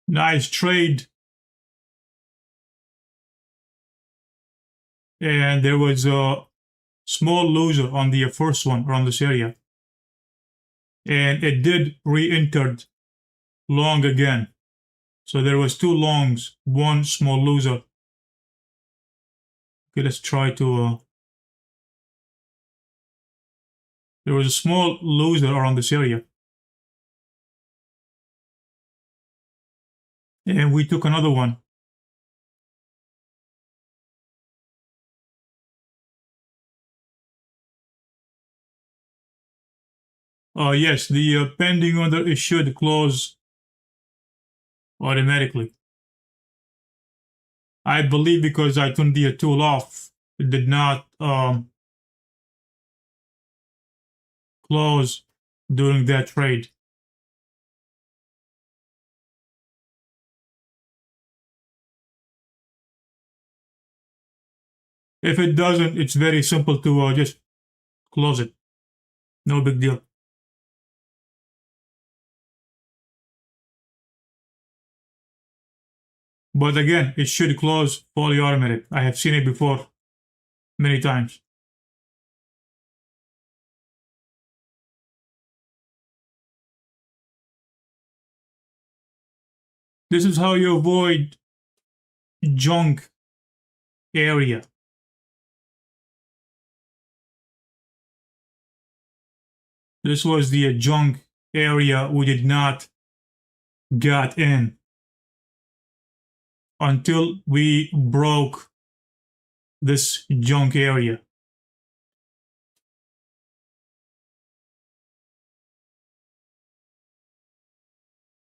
Nice trade. And there was a small loser on the first one around this area. And it did re-enter long again. So there was two longs, one small loser. Okay, let's try to... there was a small loser around this area. And we took another one. Yes, the pending order, it should close automatically. I believe because I turned the tool off, it did not close during that trade. If it doesn't, it's very simple to just close it. No big deal. But again, it should close fully automatic. I have seen it before many times. This is how you avoid junk area. This was the junk area we did not get in until we broke this junk area.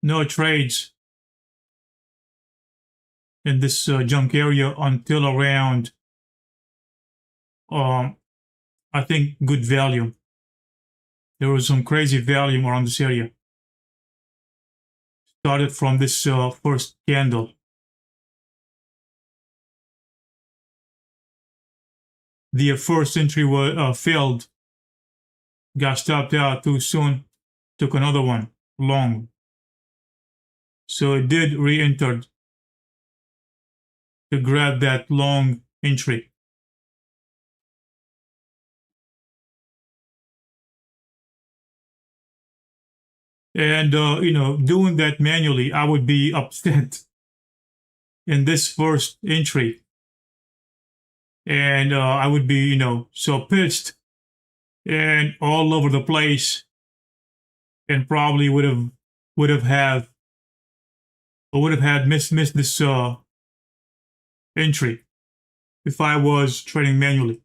No trades in this junk area until around, I think, good value. There was some crazy value around this area. Started from this first candle. The first entry was failed, got stopped out too soon, took another one long. So it did re-enter to grab that long entry. And, doing that manually, I would be upset in this first entry. And I would be, so pissed and all over the place, and probably would have had missed this entry if I was trading manually.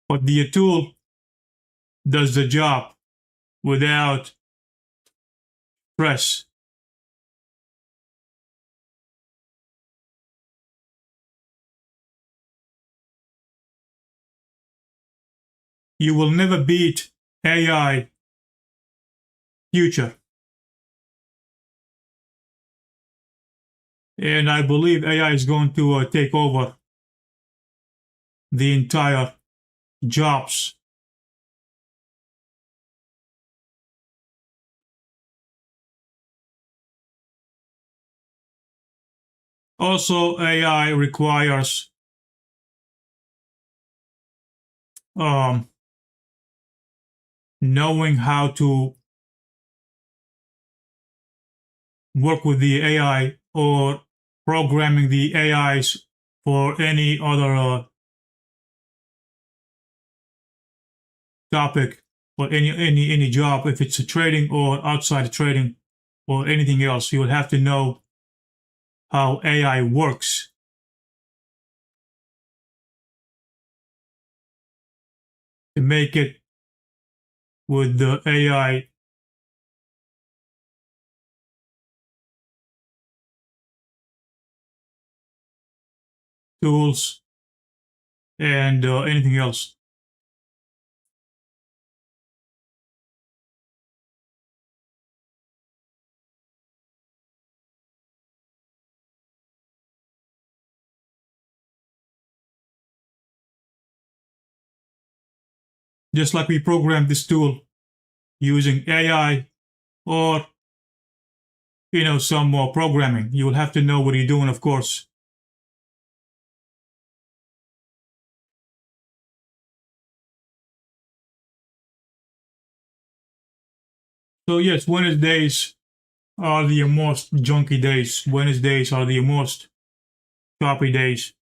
But the tool does the job without stress. You will never beat AI future. And I believe AI is going to take over the entire jobs. Also, AI requires knowing how to work with the AI or programming the AIs for any other topic or any job, if it's a trading or outside trading or anything else, you will have to know how AI works. To make it with the AI tools and anything else. Just like we programmed this tool using AI or some more programming. You will have to know what you're doing, of course. So yes, Wednesdays are the most junky days. Wednesdays are the most copy days.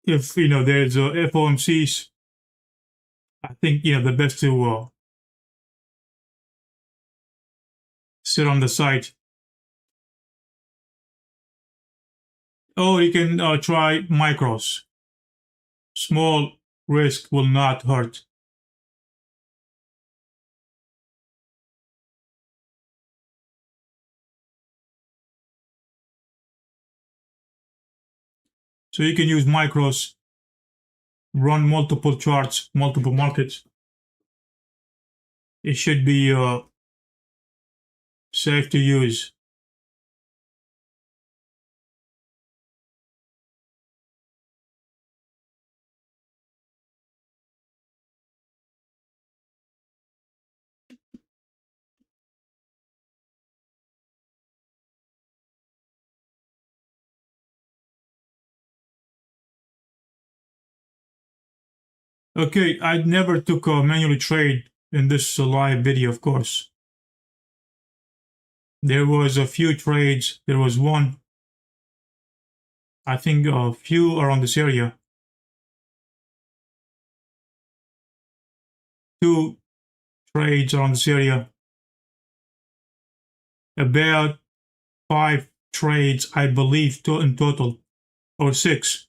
If there's FOMCs, I think the best to sit on the site. Or you can try micros. Small risk will not hurt. So you can use micros, run multiple charts, multiple markets. It should be safe to use. Okay, I never took a manually trade in this live video, of course. There was a few trades. There was one, I think a few around this area. 2 trades around this area. About 5 trades, I believe, in total, or 6.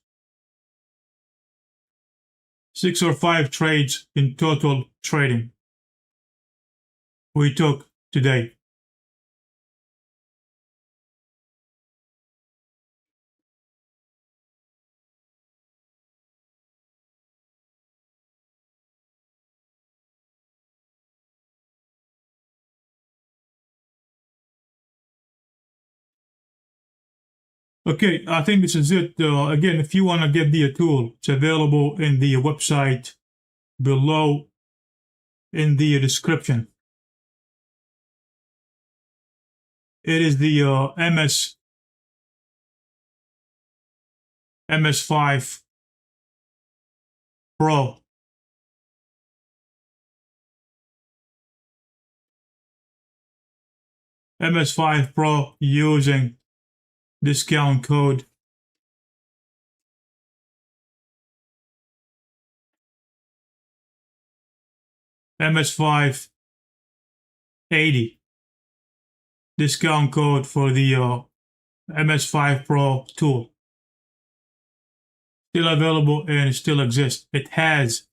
6 or 5 trades in total trading we took today. Okay, I think this is it. Again, if you want to get the tool, it's available in the website below in the description. It is the MS5 Pro. MS5 Pro using discount code MS580. Discount code for the MS5 Pro tool. Still available and still exists. It has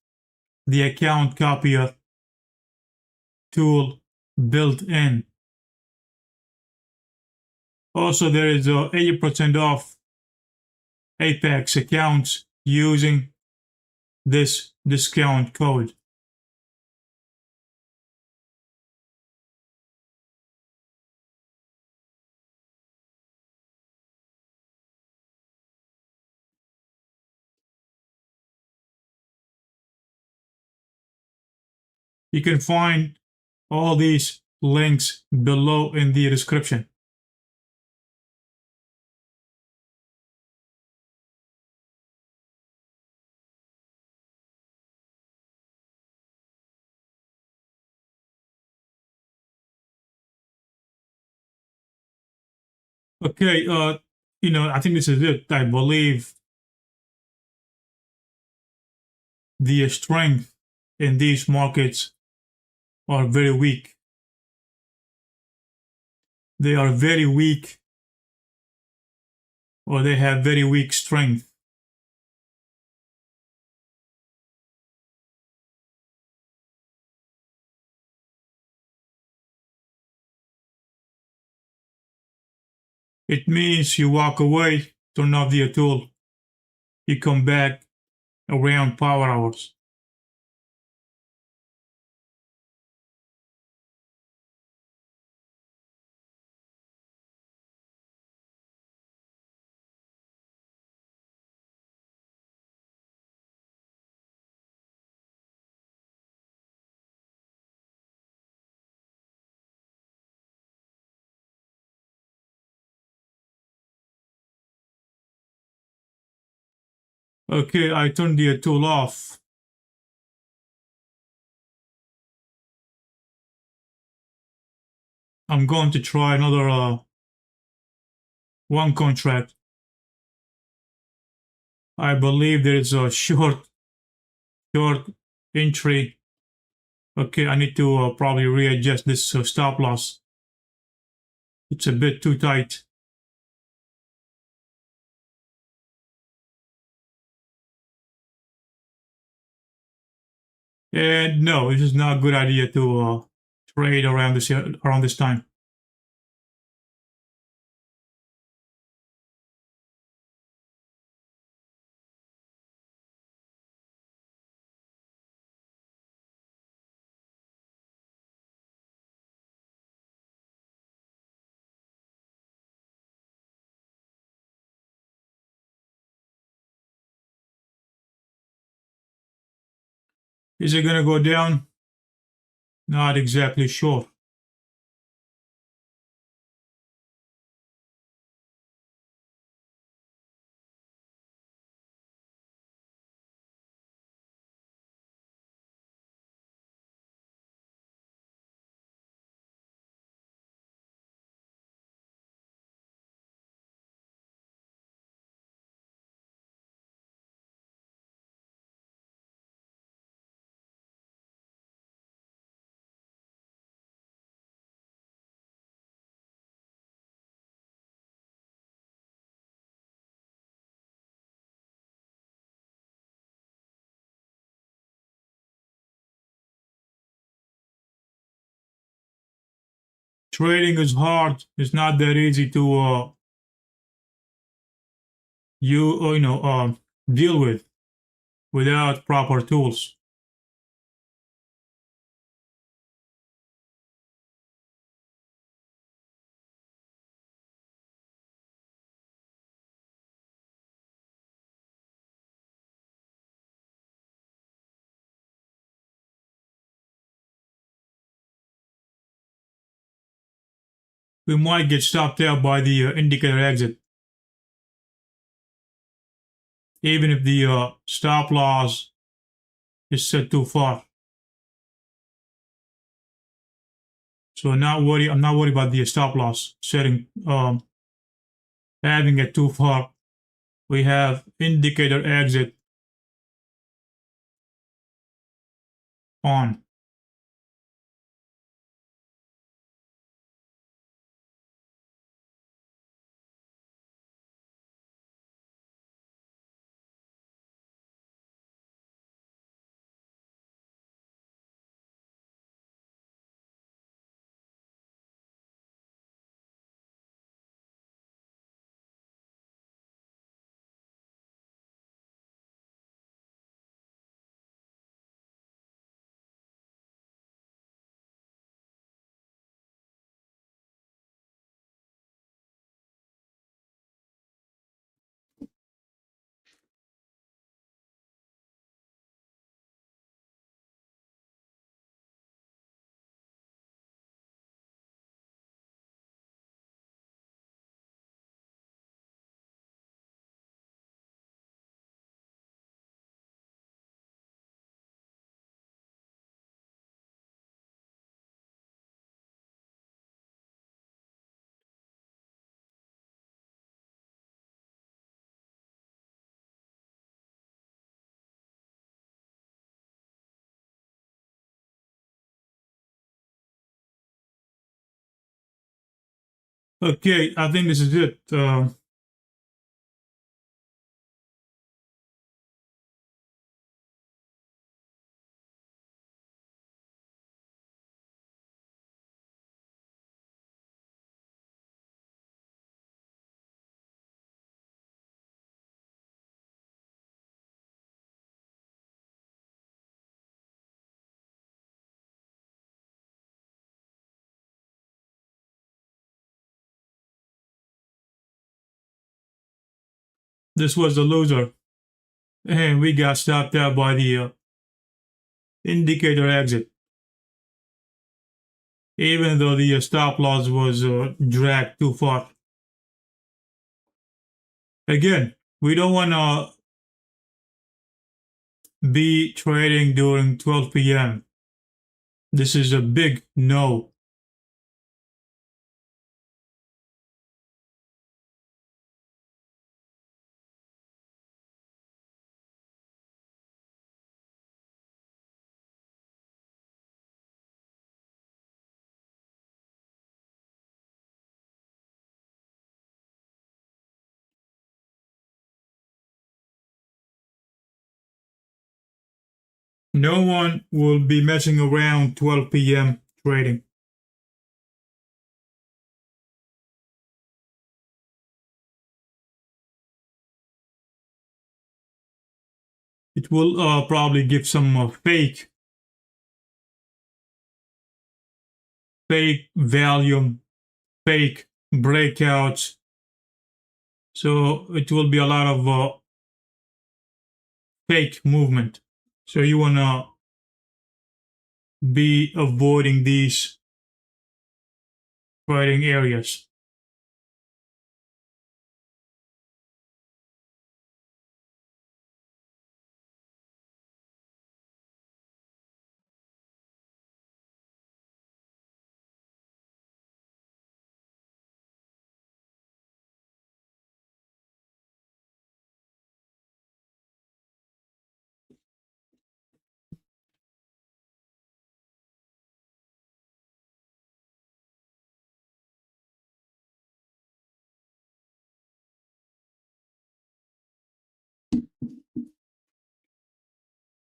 the account copier tool built in. Also, there is 80% off Apex accounts using this discount code. You can find all these links below in the description. Okay, I think this is it. I believe the strength in these markets are very weak. They are very weak, or they have very weak strength. It means you walk away, turn off the tool, you come back around power hours. Okay, I turned the tool off. I'm going to try another one contract. I believe there is a short entry. Okay, I need to probably readjust this stop loss. It's a bit too tight. And no, this is not a good idea to trade around this time. Is it going to go down? Not exactly sure. Trading is hard. It's not that easy to deal with without proper tools. We might get stopped out by the indicator exit, even if the stop loss is set too far. So I'm not worried about the stop loss setting, having it too far. We have indicator exit on. Okay, I think this is it. This was the loser. And we got stopped out by the indicator exit. Even though the stop loss was dragged too far. Again, we don't want to be trading during 12 p.m. This is a big no. No one will be messing around 12 p.m. trading. It will probably give some fake volume, fake breakouts. So it will be a lot of fake movement. So you want to be avoiding these trading areas.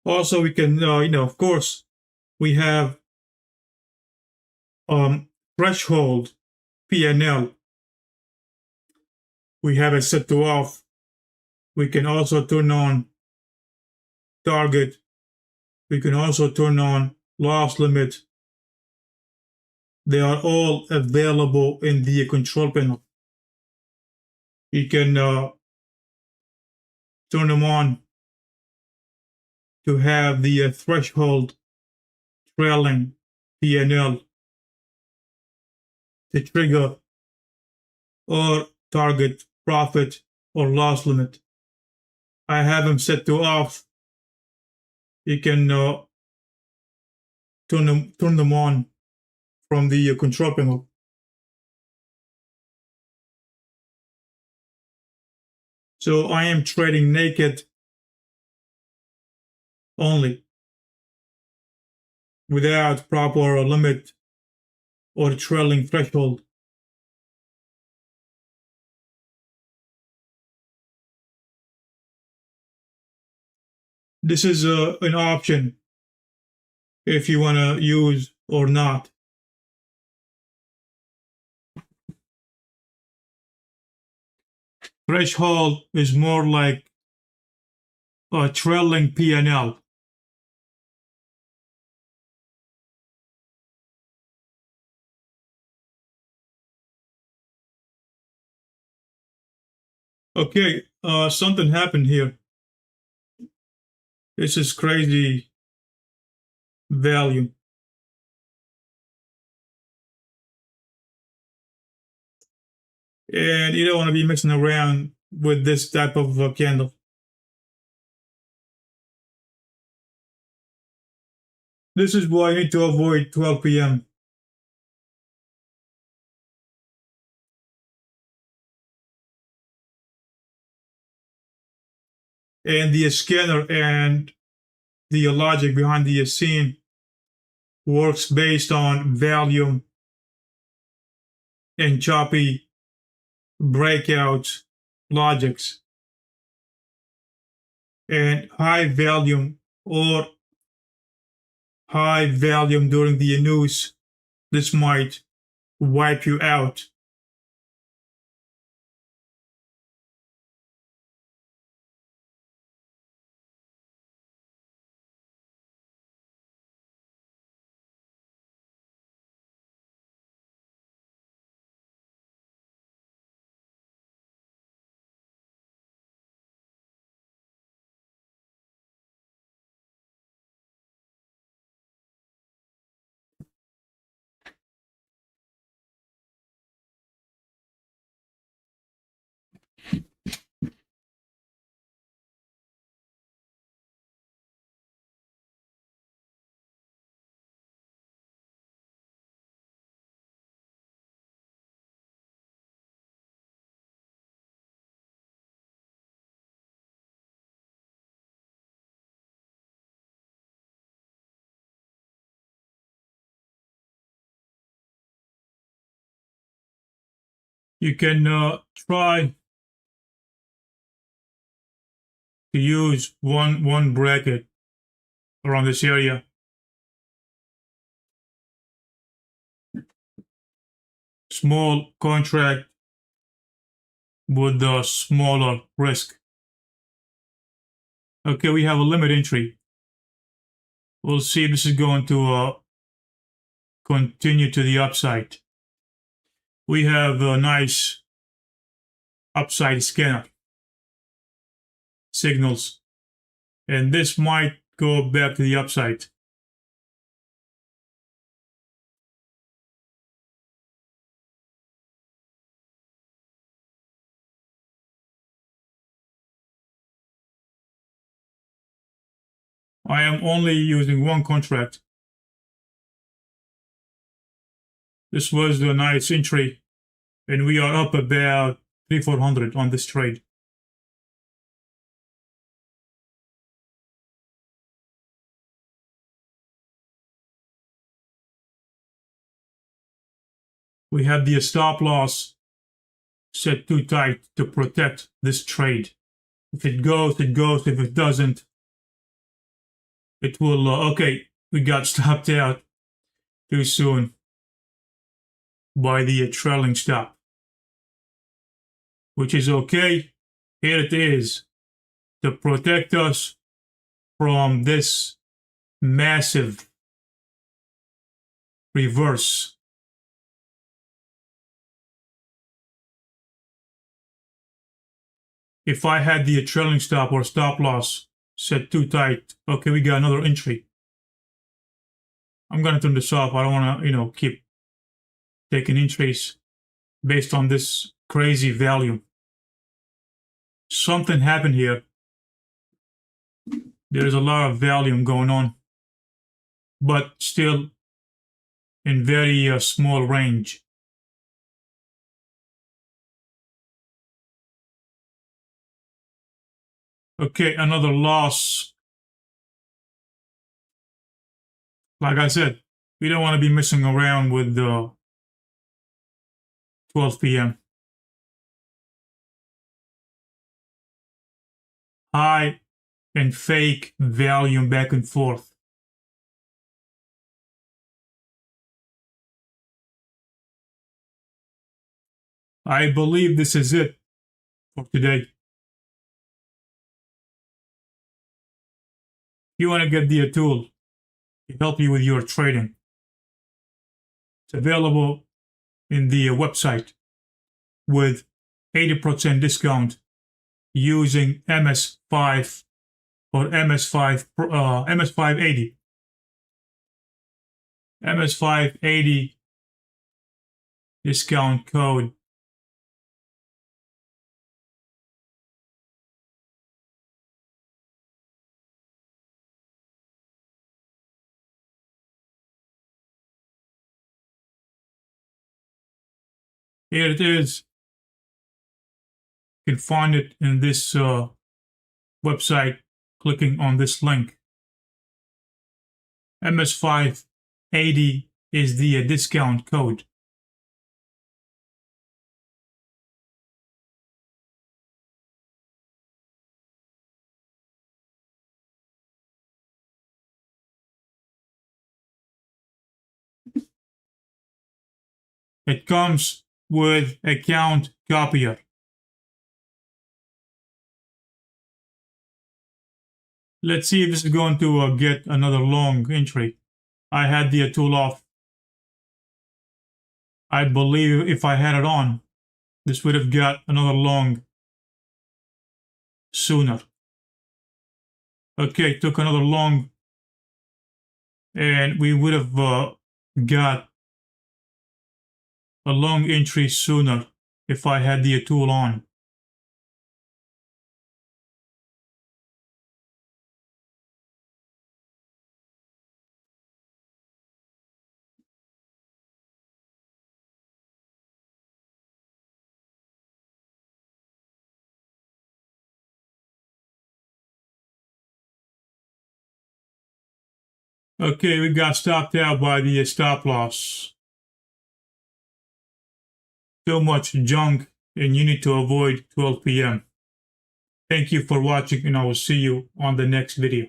Also, we can, of course, we have threshold PNL. We have it set to off. We can also turn on target. We can also turn on loss limit. They are all available in the control panel. You can turn them on to have the threshold trailing PNL to trigger or target profit or loss limit. I have them set to off. You can turn them on from the control panel. So I am trading naked only without proper limit or trailing threshold. This is an option if you want to use or not. Threshold is more like a trailing PNL. Okay, something happened here. This is crazy value. And you don't want to be messing around with this type of candle. This is why you need to avoid 12 p.m. And the scanner and the logic behind the scene works based on volume and choppy breakout logics and high volume during the news, this might wipe you out. You can try to use one bracket around this area. Small contract with a smaller risk. Okay, we have a limit entry. We'll see if this is going to continue to the upside. We have a nice upside scanner signals, and this might go back to the upside. I am only using one contract. This was a nice entry, and we are up about 300-400 on this trade. We have the stop loss set too tight to protect this trade. If it goes, it goes. If it doesn't, it will, okay, we got stopped out too soon by the trailing stop, which is okay. Here it is to protect us from this massive reverse. If I had the trailing stop or stop loss set too tight, okay, we got another entry. I'm going to turn this off. I don't want to, keep taking entries based on this crazy value. Something happened here. There's a lot of volume going on, but still in very small range. Okay, another loss. Like I said, we don't want to be messing around with 12 p.m. High and fake volume back and forth. I believe this is it for today. If you want to get the tool to help you with your trading, it's available in the website with 80% discount using MS5 or MS5 MS580. MS580 discount code. Here it is. You can find it in this website, clicking on this link. MS580 is the discount code. It comes with account copier. Let's see if this is going to get another long entry. I had the tool off. I believe if I had it on, this would have got another long sooner. Okay, took another long, and we would have got a long entry sooner if I had the tool on. Okay, we got stopped out by the stop loss. So much junk, and you need to avoid 12 p.m. Thank you for watching, and I will see you on the next video.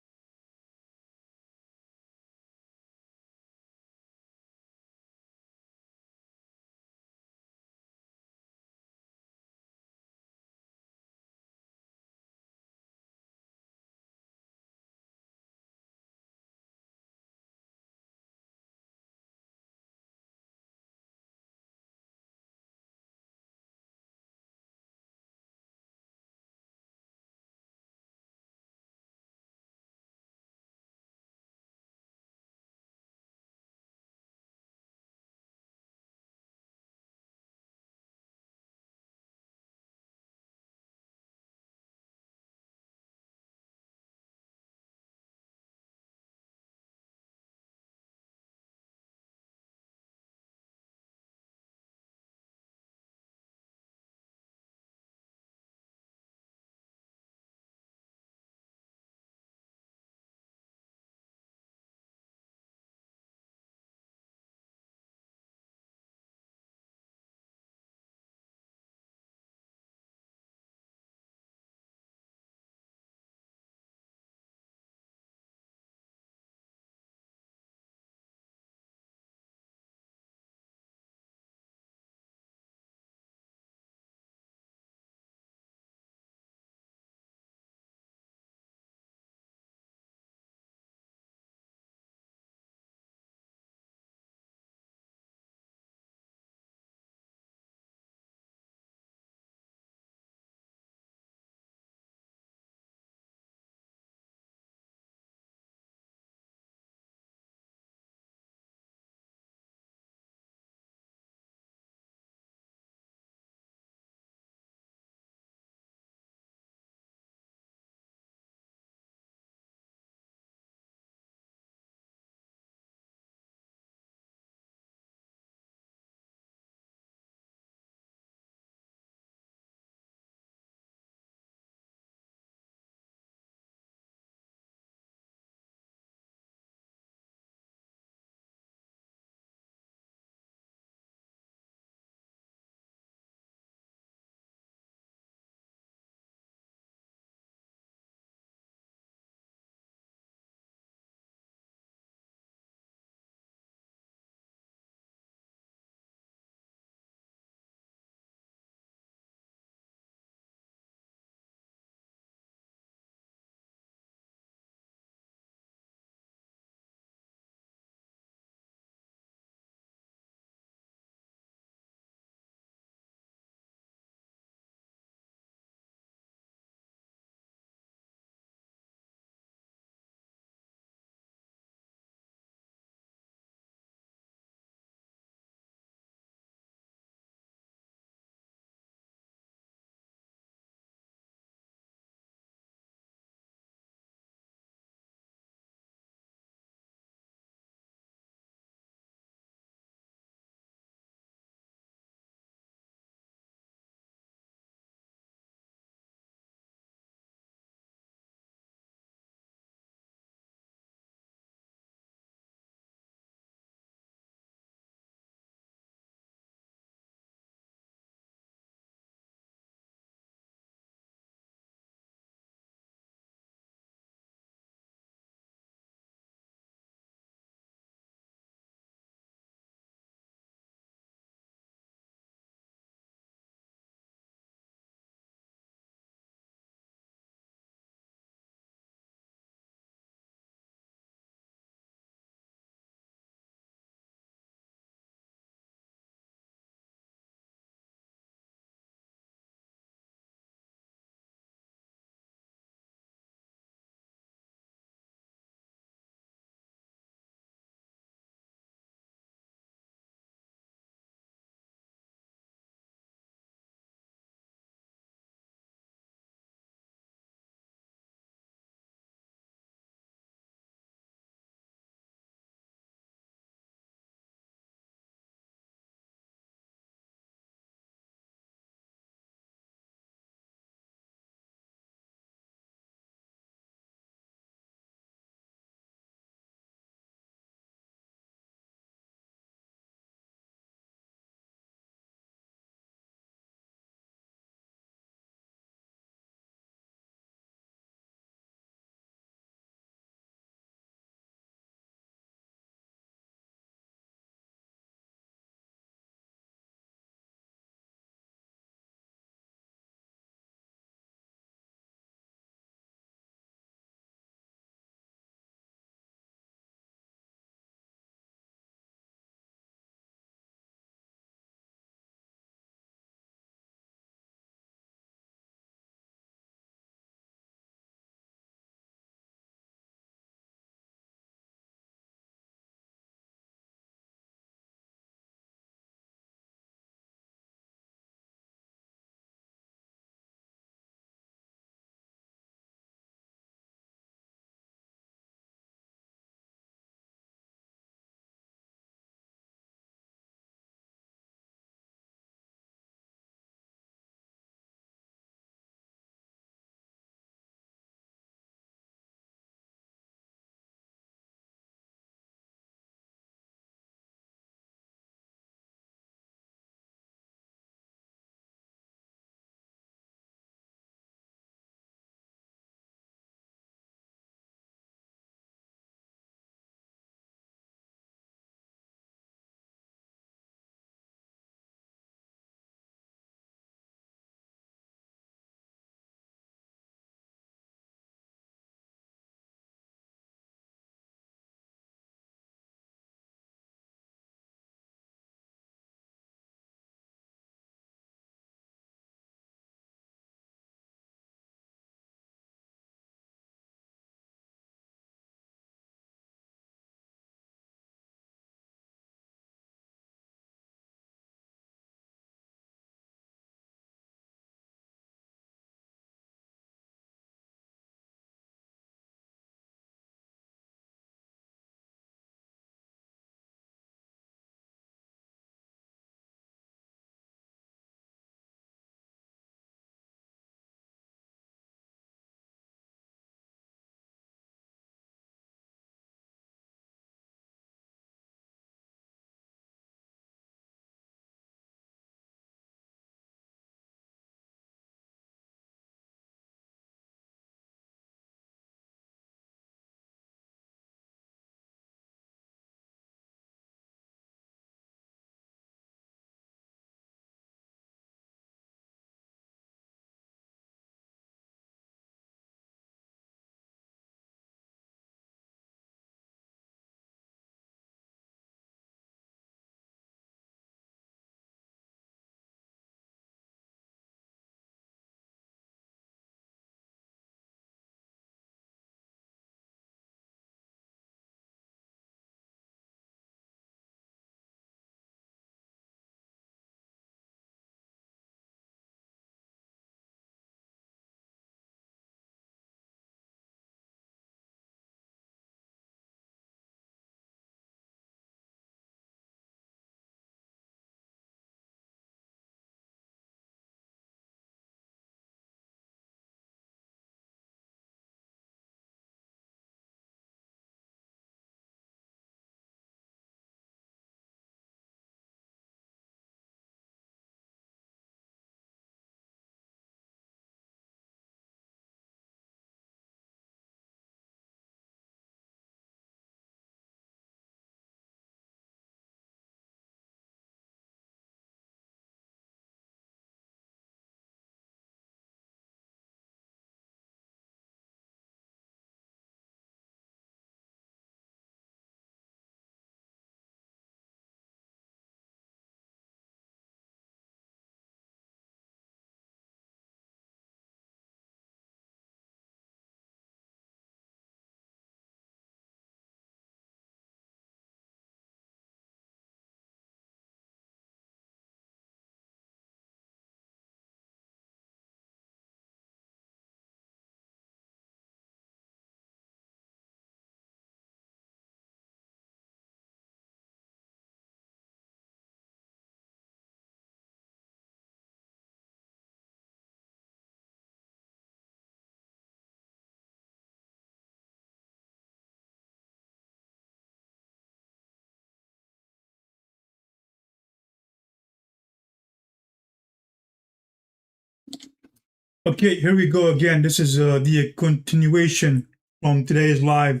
Okay, here we go again. This is the continuation from today's live.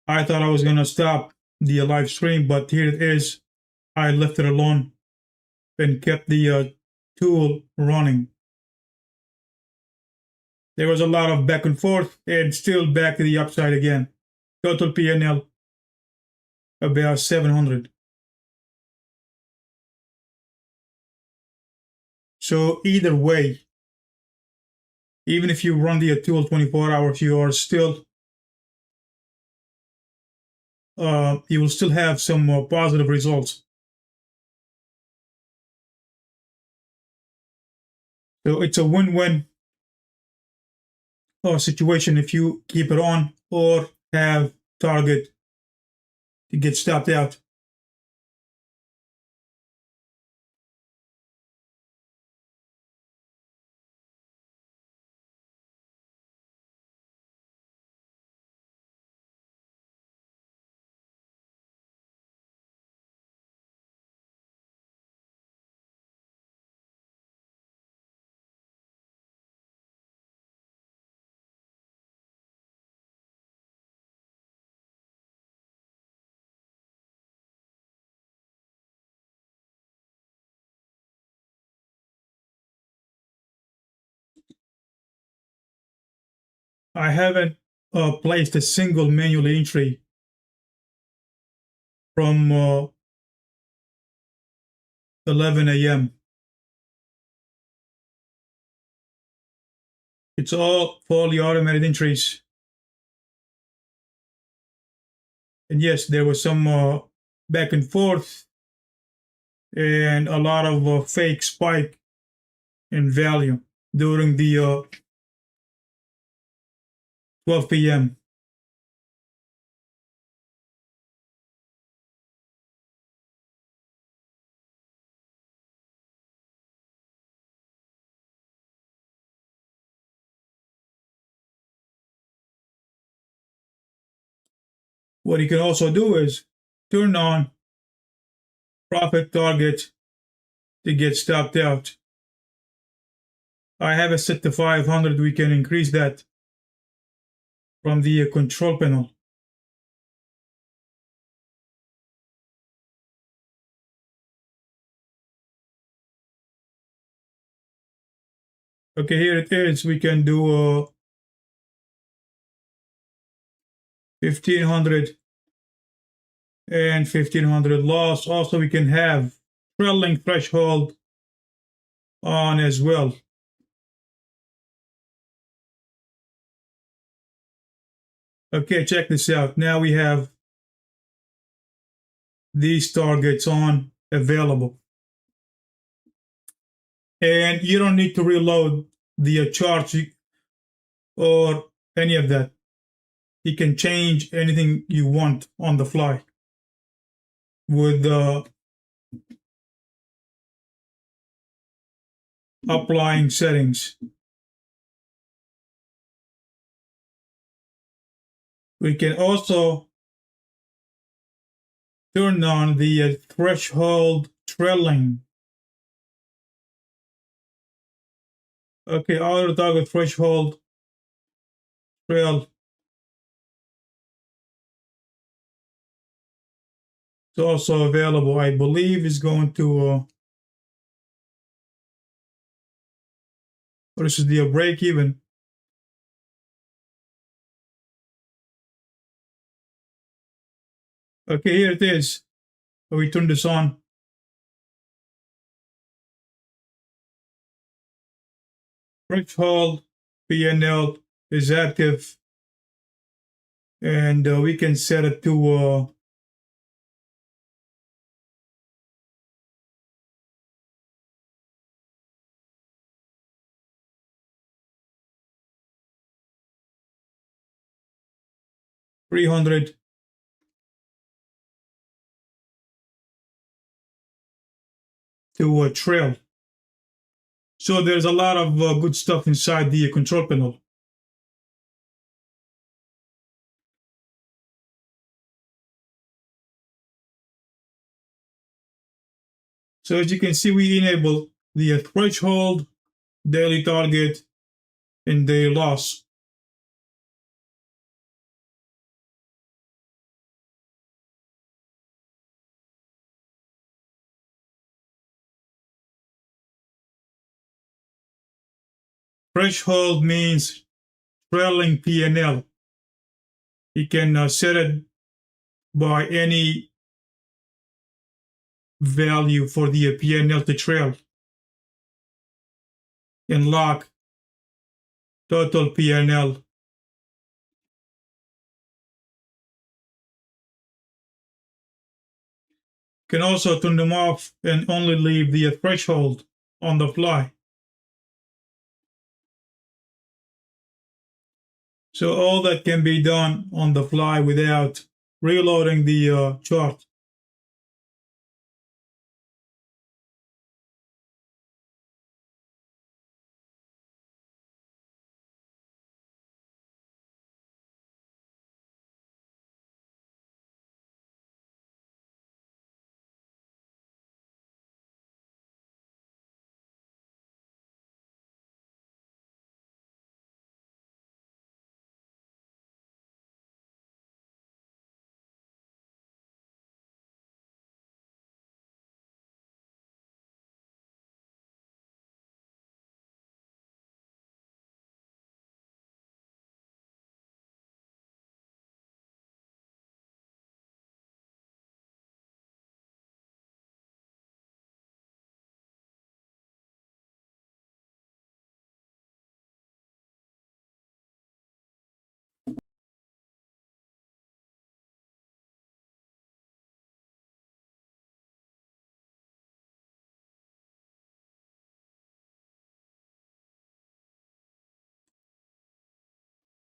I thought I was going to stop the live stream, but here it is. I left it alone and kept the tool running. There was a lot of back and forth and still back to the upside again. Total PNL about 700. So either way, even if you run the tool 24 hours, you are still you will still have some positive results. So it's a win-win situation if you keep it on or have target to get stopped out. I haven't placed a single manual entry from 11 a.m. It's all fully automated entries. And yes, there was some back and forth and a lot of fake spike in value during the 12 p.m. What you can also do is turn on profit target to get stopped out. I have it set to 500. We can increase that from the control panel. Okay, here it is. We can do 1500 and 1500 loss. Also, we can have trailing threshold on as well. Okay, check this out. Now we have these targets on available. And you don't need to reload the charts or any of that. You can change anything you want on the fly with applying settings. We can also turn on the threshold trailing. Okay, auto target threshold trail. It's also available. I believe is going to this is the break even. Okay, here it is. We turn this on. Threshold PNL is active, and we can set it to 300. To trail. So there's a lot of good stuff inside the control panel. So as you can see, we enable the threshold daily target, and daily loss. Threshold means trailing P&L. You can set it by any value for the P&L to trail. And lock total P&L. You can also turn them off and only leave the threshold on the fly. So all that can be done on the fly without reloading the chart.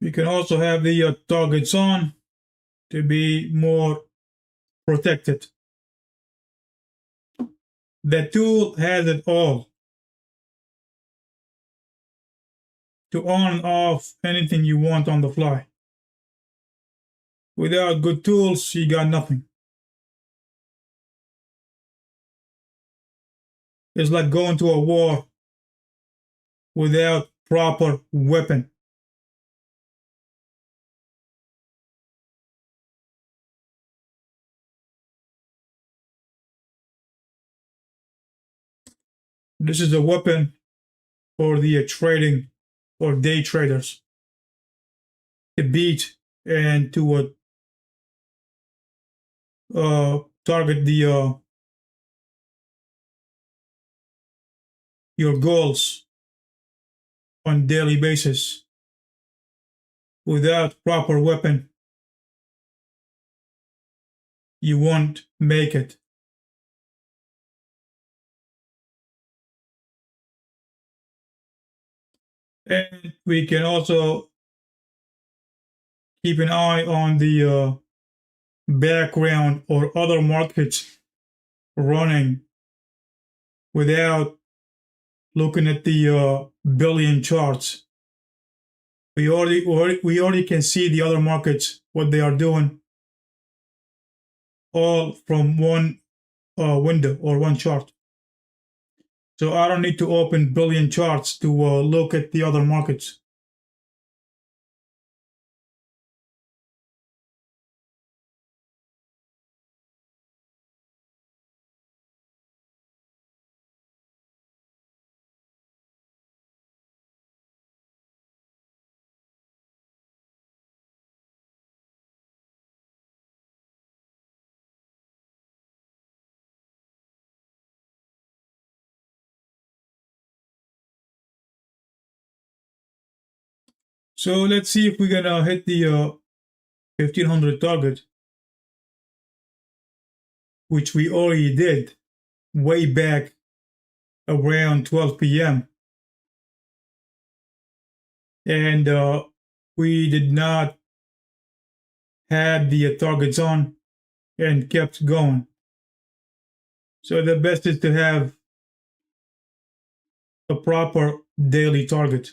You can also have the targets on to be more protected. The tool has it all to on and off anything you want on the fly. Without good tools, you got nothing. It's like going to a war without proper weapon. This is a weapon for the trading or day traders to beat and to target the your goals on daily basis. Without proper weapon, you won't make it. And we can also keep an eye on the background or other markets running without looking at the billion charts. We already can see the other markets, what they are doing, all from one window or one chart. So I don't need to open billion charts to look at the other markets. So let's see if we're gonna hit the 1500 target, which we already did way back around 12 p.m. And we did not have the targets on and kept going. So the best is to have a proper daily target.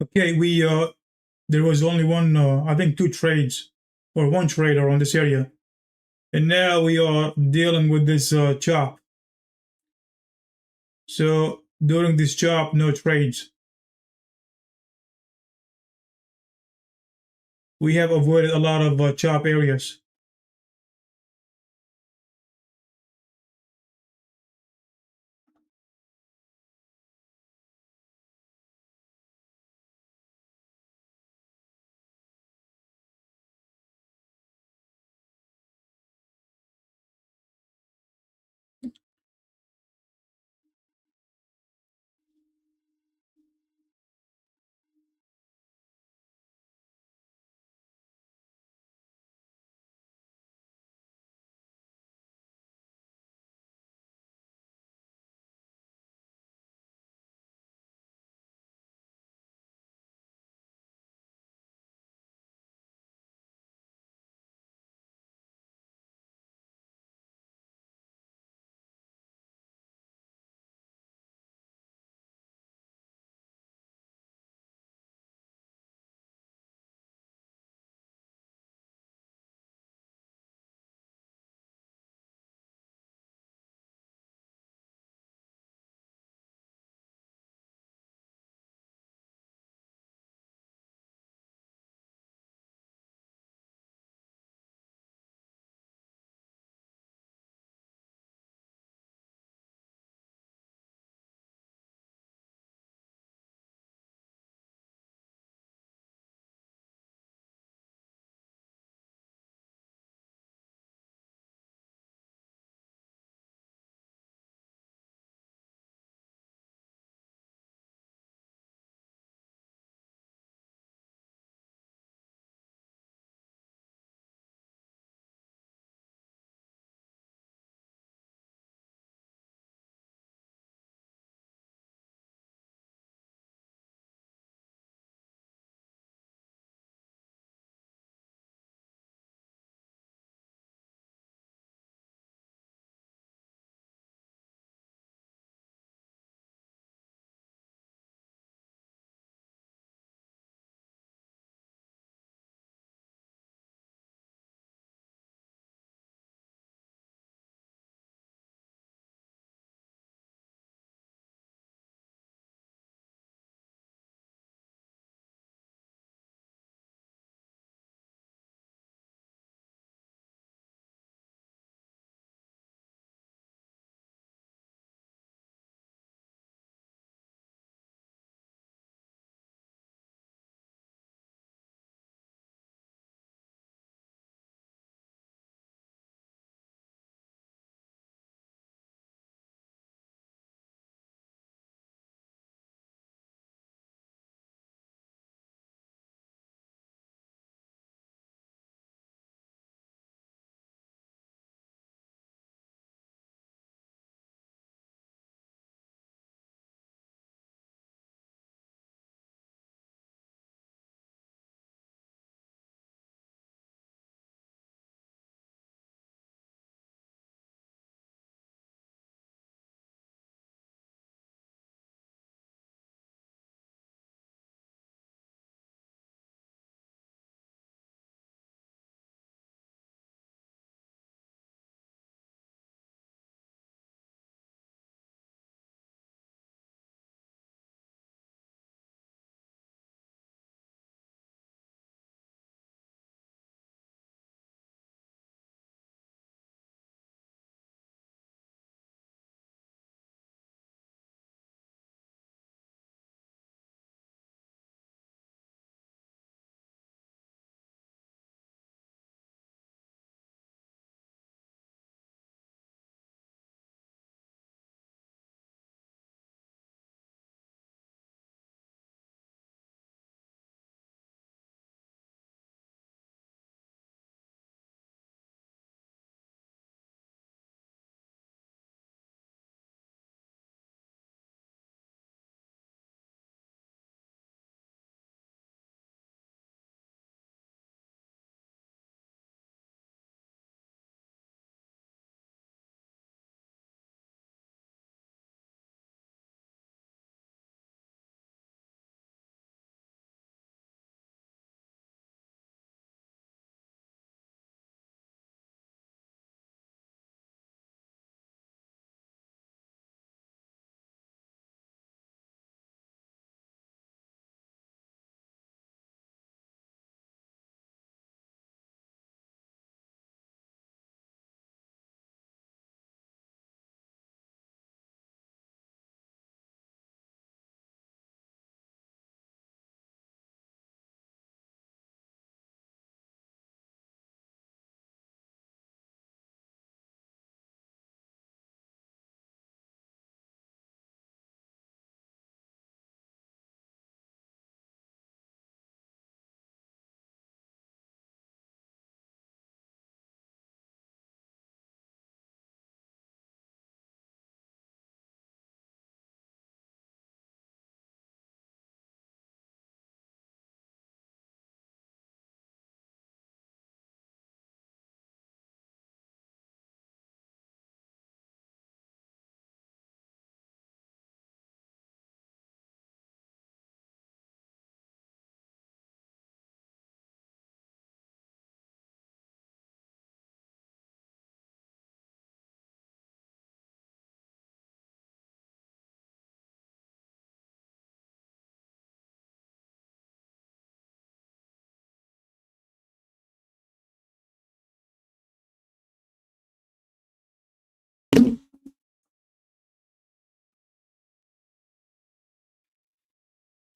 Okay, we there was only one, I think two trades or one trader on this area. And now we are dealing with this chop. So during this chop, no trades. We have avoided a lot of chop areas.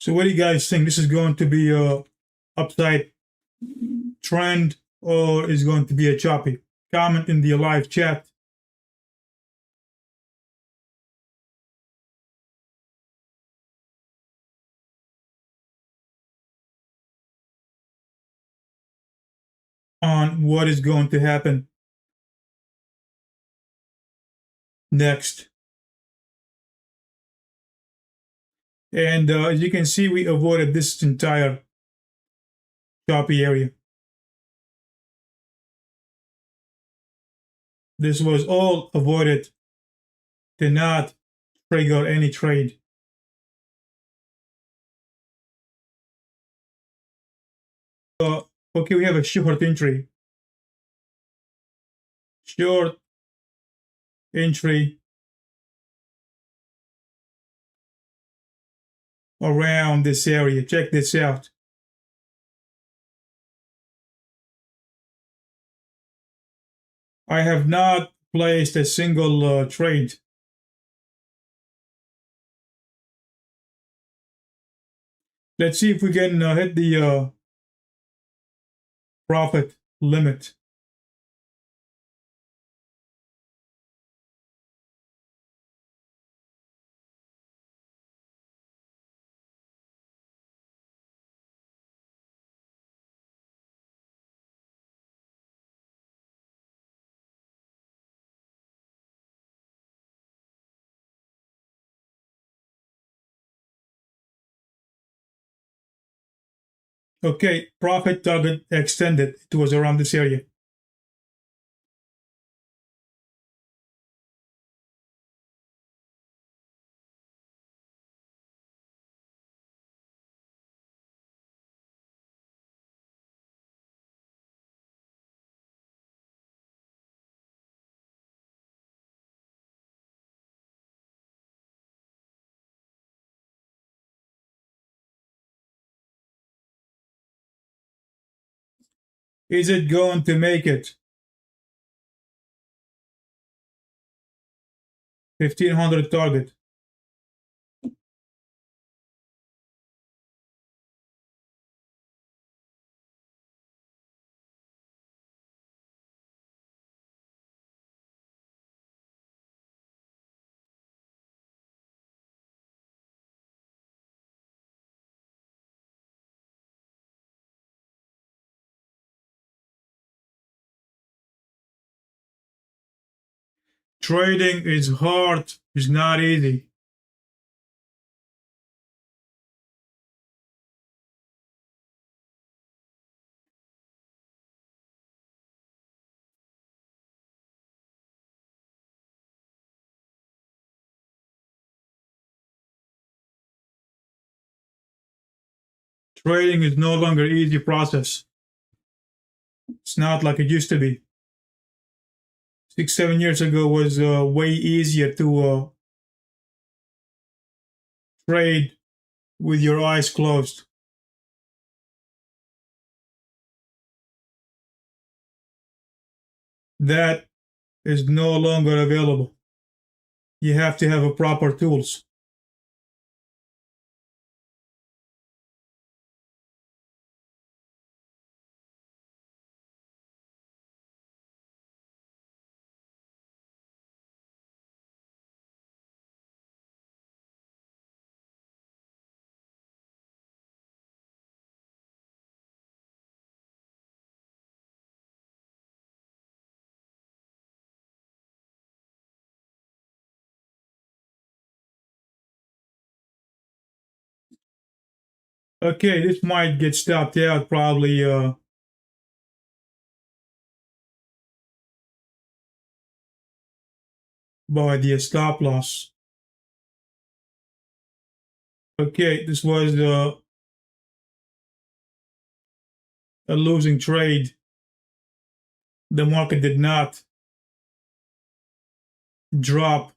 So what do you guys think? This is going to be a upside trend or is going to be a choppy? Comment in the live chat. On what is going to happen next. And as you can see, we avoided this entire choppy area. This was all avoided to not trigger any trade. Okay, we have a short entry. Short entry around this area. Check this out. I have not placed a single trade. Let's see if we can hit the profit limit. Okay, profit target extended. It was around this area. Is it going to make it? 1500 target. Trading is hard, it's not easy. Trading is no longer an easy process. It's not like it used to be. 6-7 years ago was way easier to trade with your eyes closed. That is no longer available. You have to have a proper tools. Okay, this might get stopped out probably by the stop loss. Okay, this was a losing trade. The market did not drop.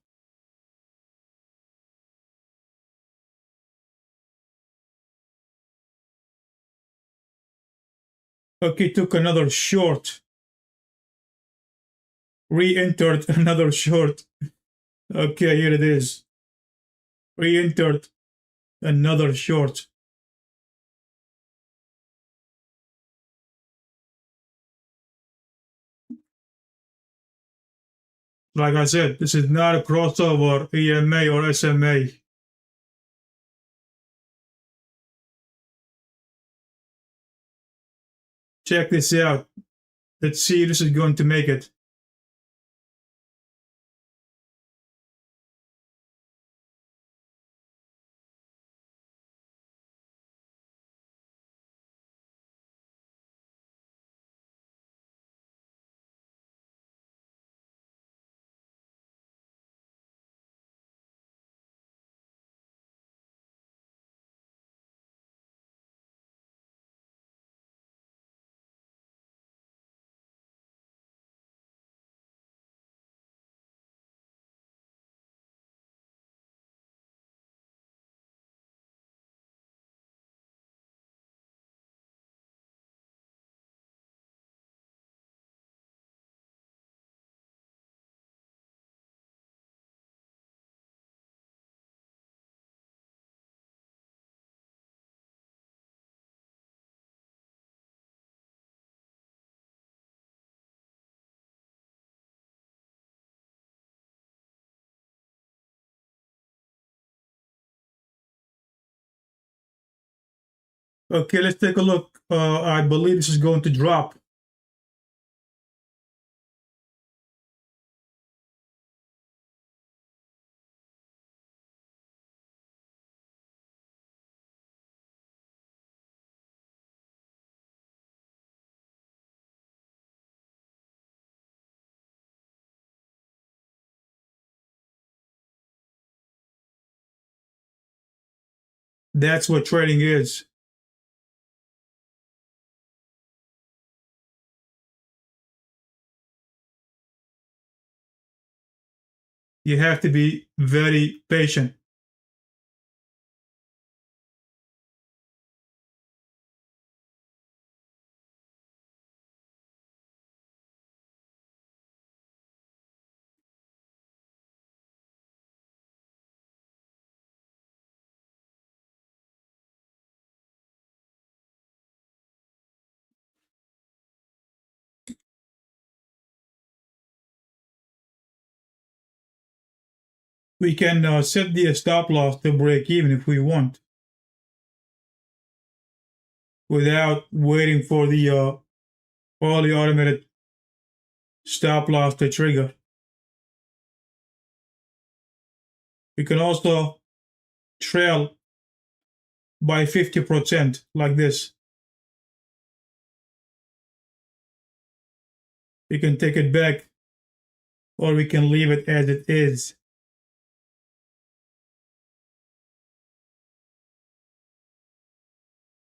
Okay, took another short. Re-entered another short. Okay, here it is. Re-entered another short. Like I said, this is not a crossover EMA or SMA. Check this out. Let's see if this is going to make it. Okay, let's take a look. I believe this is going to drop. That's what trading is. You have to be very patient. We can set the stop loss to break even if we want, without waiting for the fully automated stop loss to trigger. We can also trail by 50% like this. We can take it back, or we can leave it as it is.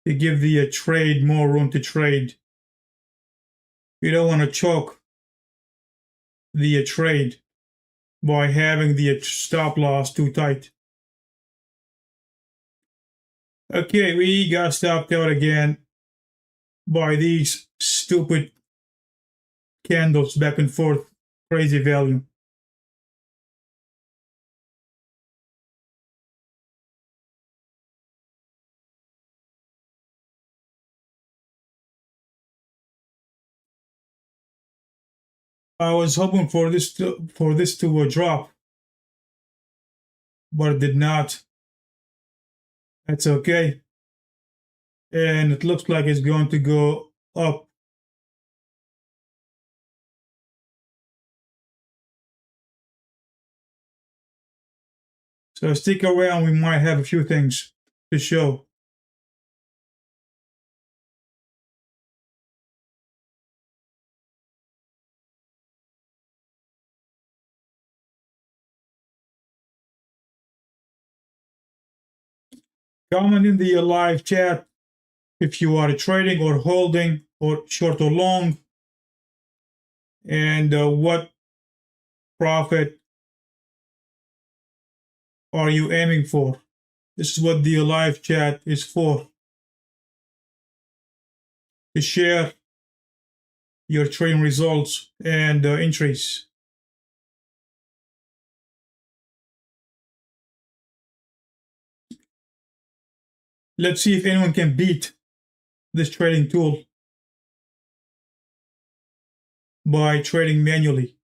To give the trade more room to trade. You don't want to choke the trade by having the stop loss too tight. Okay, we got stopped out again by these stupid candles back and forth, crazy value. I was hoping for this to drop, but it did not. That's okay. And it looks like it's going to go up. So stick around, we might have a few things to show. Comment in the live chat if you are trading or holding or short or long, and what profit are you aiming for. This is what the live chat is for, to share your trading results and entries. Let's see if anyone can beat this trading tool by trading manually.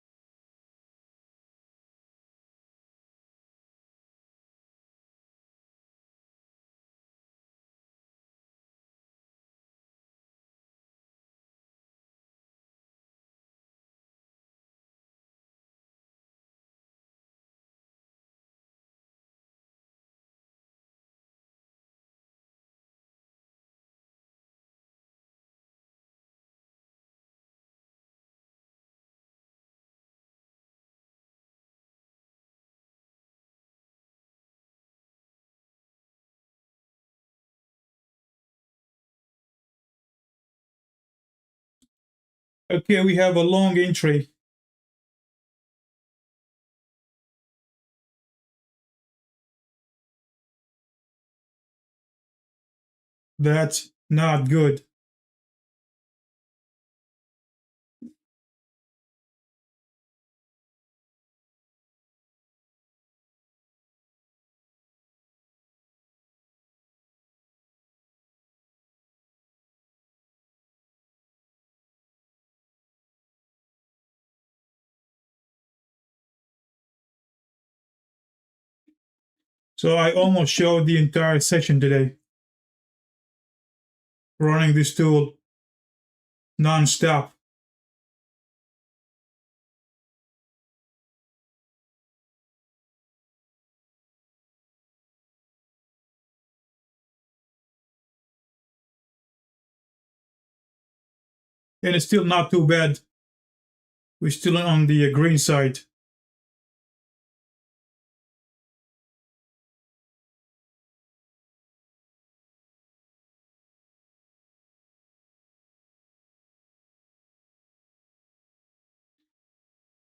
Okay, we have a long entry. That's not good. So I almost showed the entire session today, running this tool non-stop. And it's still not too bad. We're still on the green side.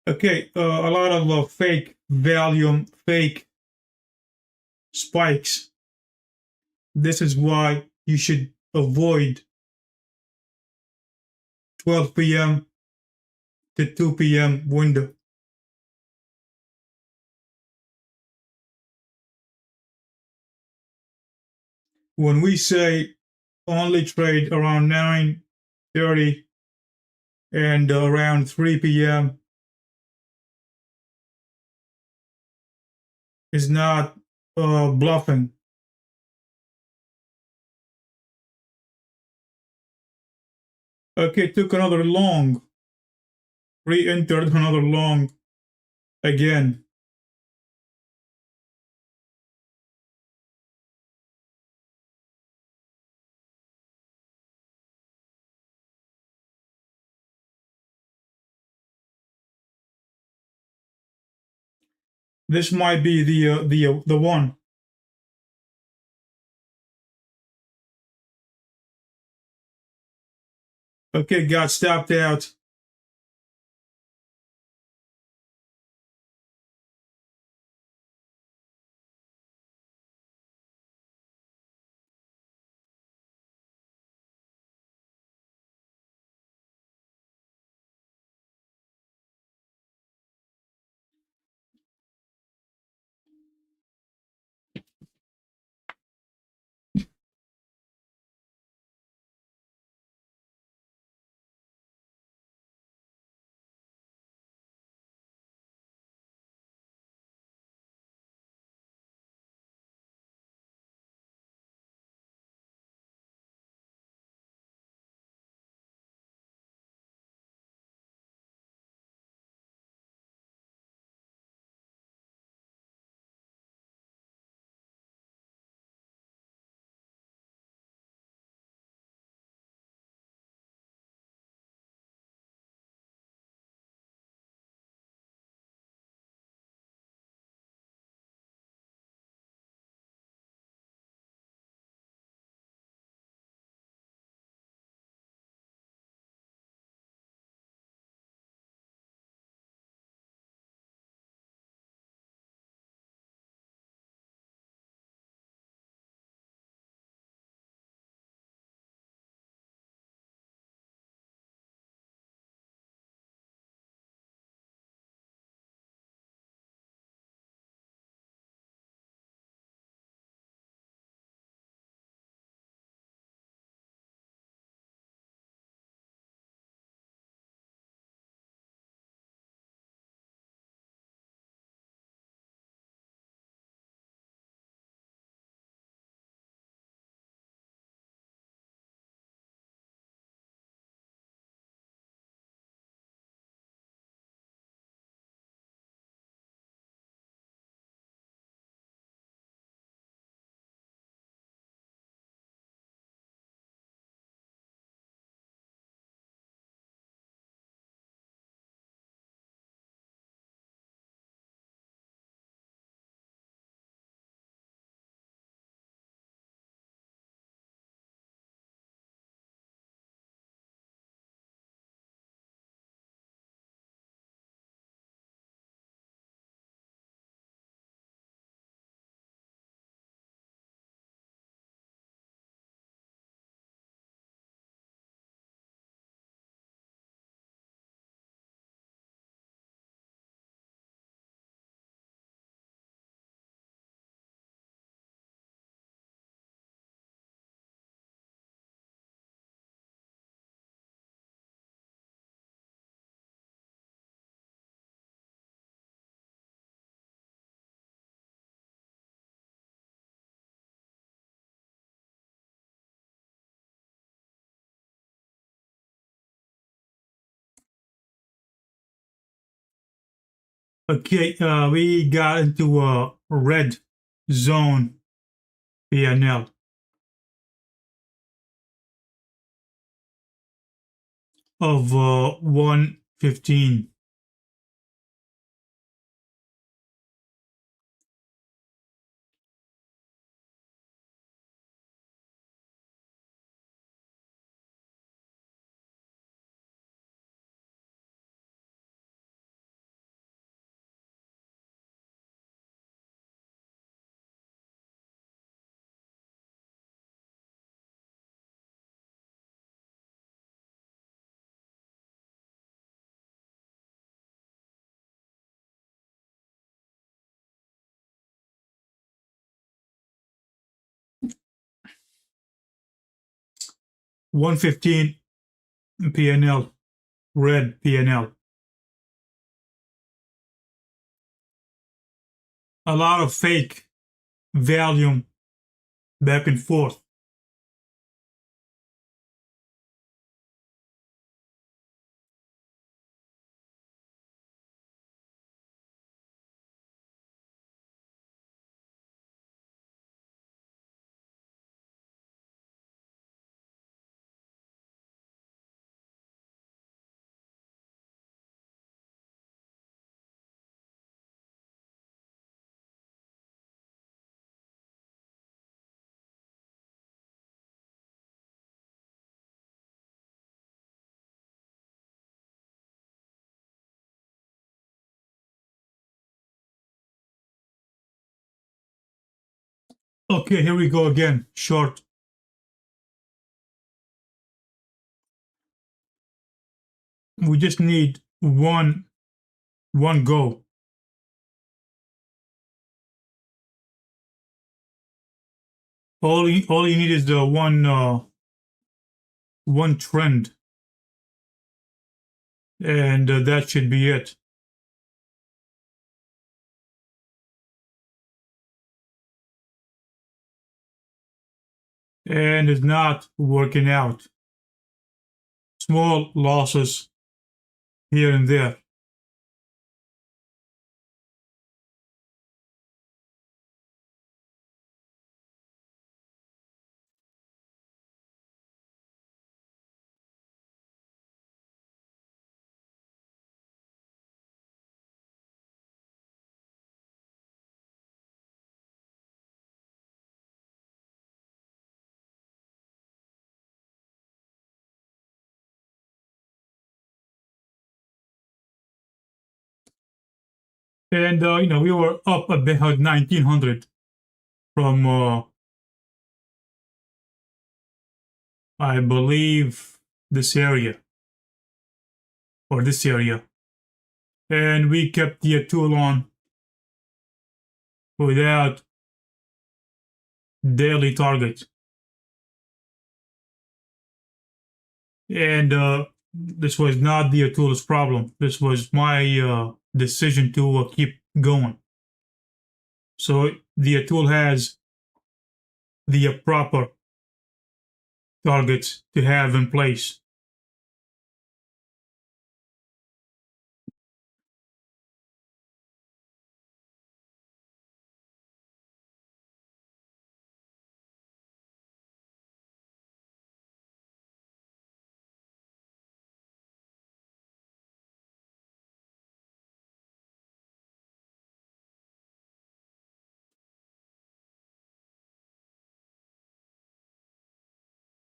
Okay, a lot of fake volume, fake spikes. This is why you should avoid 12 p.m. to 2 p.m. window. When we say only trade around 9:30 and around 3 p.m. is not bluffing. Okay, took another long, re-entered another long again. This might be the one. Okay, got stopped out. Okay, we got into a red zone PNL of 115. $115 PNL, red PNL. A lot of fake volume back and forth. Okay, here we go again. Short. We just need one go. All you need is the one trend, and that should be it. And it's not working out. Small losses here and there. And we were up about 1900 from I believe this area or this area, and we kept the tool on without daily target. And this was not the tool's problem. This was my decision to keep going. So the tool has the proper targets to have in place.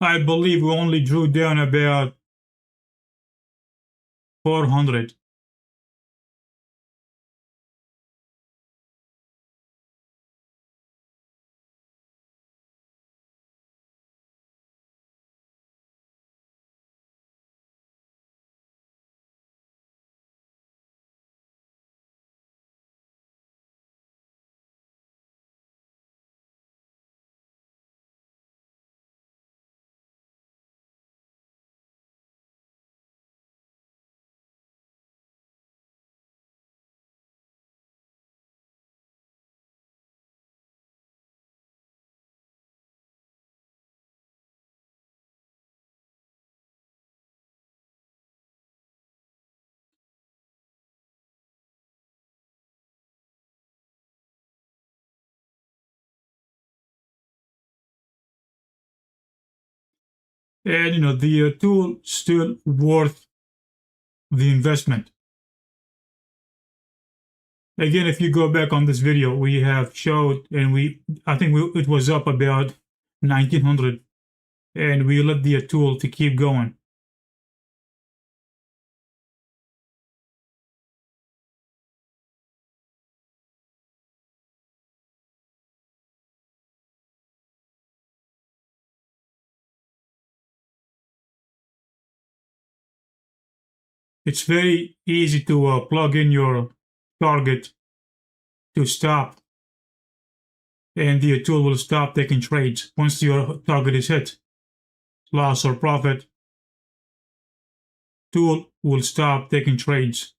I believe we only drew down about 400. And the tool still worth the investment. Again, if you go back on this video, we have showed, and I think it was up about 1900, and we let the tool to keep going. It's very easy to plug in your target to stop, and the tool will stop taking trades once your target is hit. Loss or profit, tool will stop taking trades.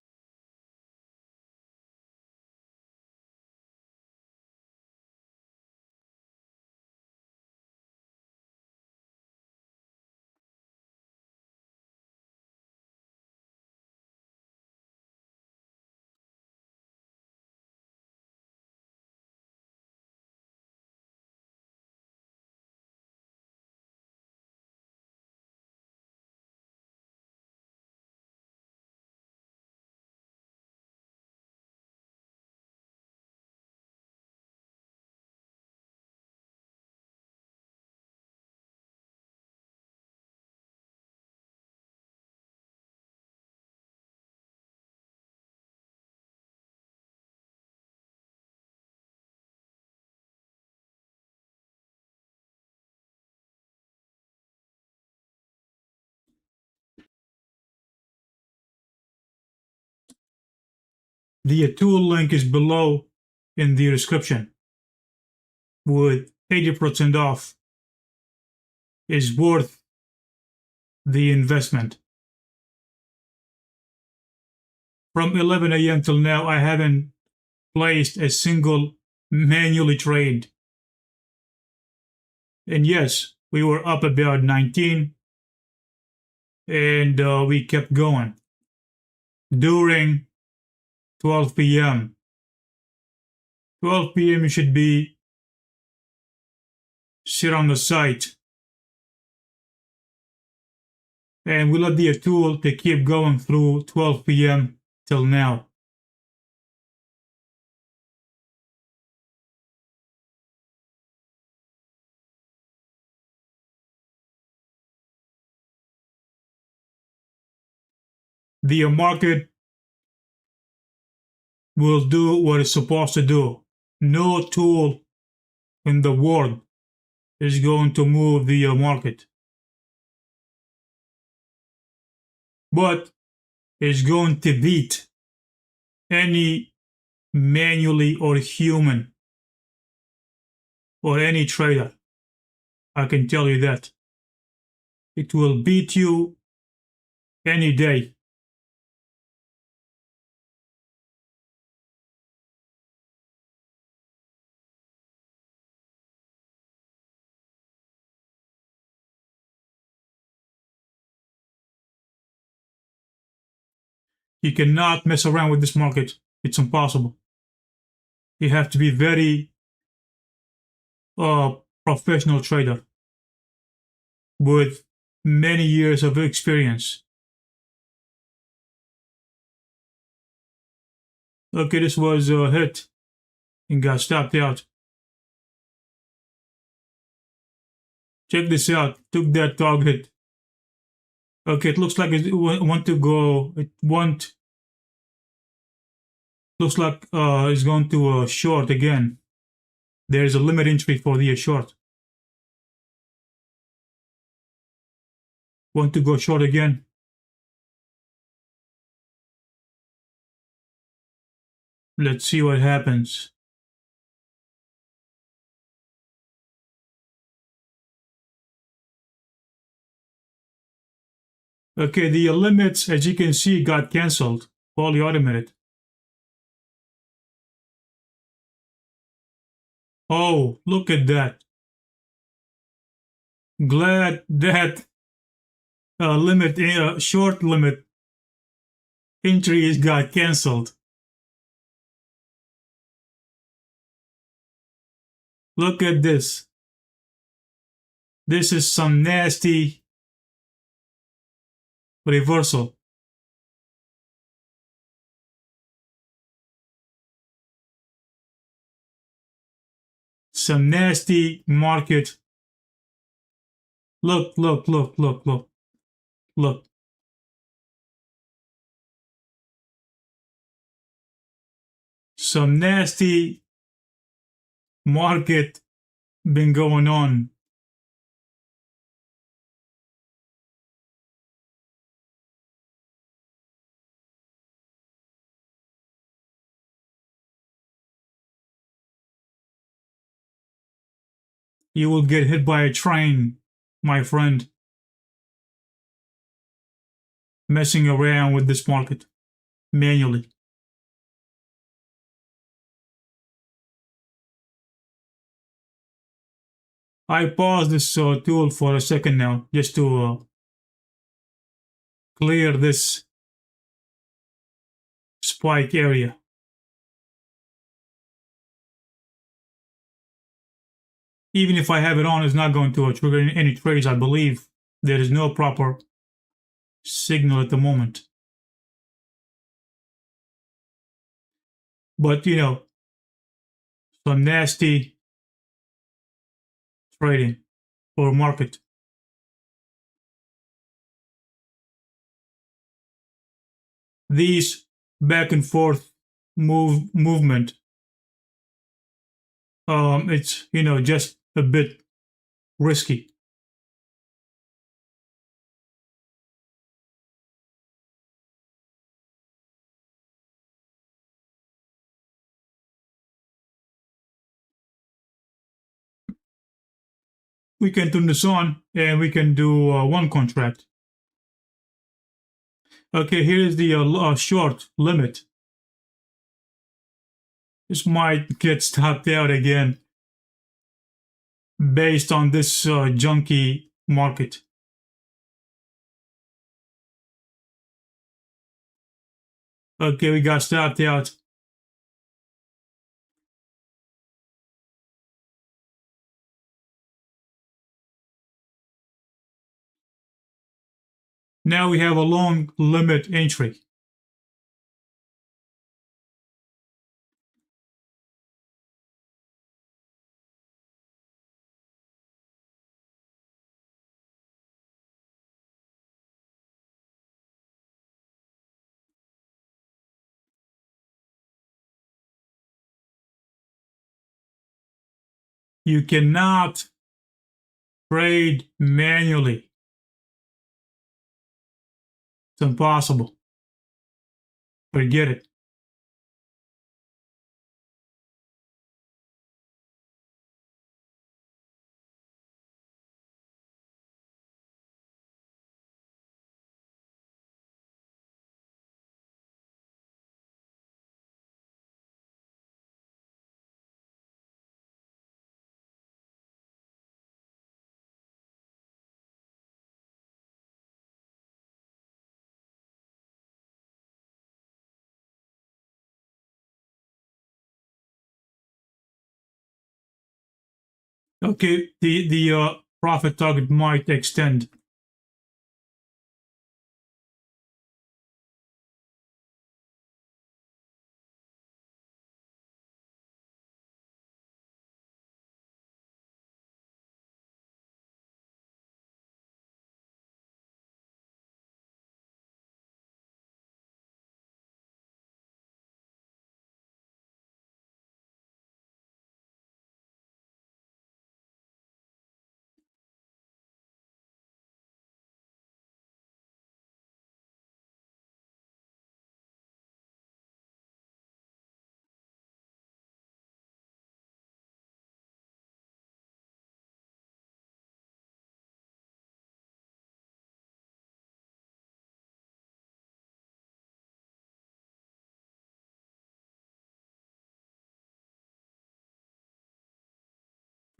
The tool link is below in the description. With 80% off, is worth the investment. From 11 a.m. till now, I haven't placed a single manually trade. And yes, we were up about 19, and we kept going. During 12 p.m. 12 p.m. you should be sit on the site, and we let the tool to keep going through 12 p.m. till now. The market will do what it's supposed to do. No tool in the world is going to move the market, but it's going to beat any manually or human or any trader. I can tell you that. It will beat you any day. You cannot mess around with this market. It's impossible. You have to be very professional trader with many years of experience. Okay, this was a hit and got stopped out. Check this out. Took that target. Okay, it looks like it want to go. Looks like it's going to short again. There's a limit entry for the short. Want to go short again. Let's see what happens. Okay, the limits, as you can see, got canceled, fully automated. Oh, look at that. Glad that short limit entries got canceled. Look at this. This is some nasty reversal. Some nasty market. Look. Some nasty market been going on. You will get hit by a train, my friend, messing around with this market manually. I paused this tool for a second now, just to clear this spike area. Even if I have it on, it's not going to trigger any trades, I believe. There is no proper signal at the moment. But, you know, some nasty trading or market. These back and forth movement, it's, you know, just a bit risky. We can turn this on and we can do one contract. Okay, here is the short limit. This might get stopped out again based on this junky market. Okay, we got stopped out. Now we have a long limit entry. You cannot trade manually. It's impossible. Forget it. Okay, the profit target might extend.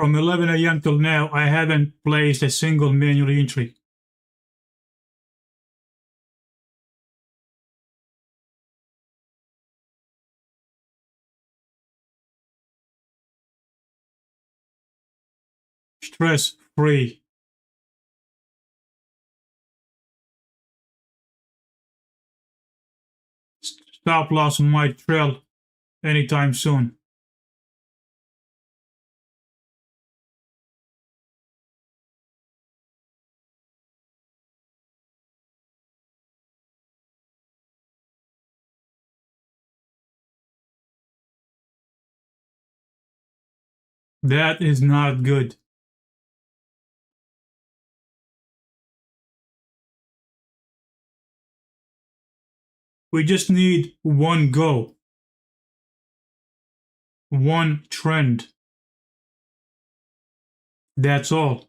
From 11 a.m. till now, I haven't placed a single manual entry. Stress-free. stop loss might trail anytime soon. That is not good. We just need one go, one trend. That's all.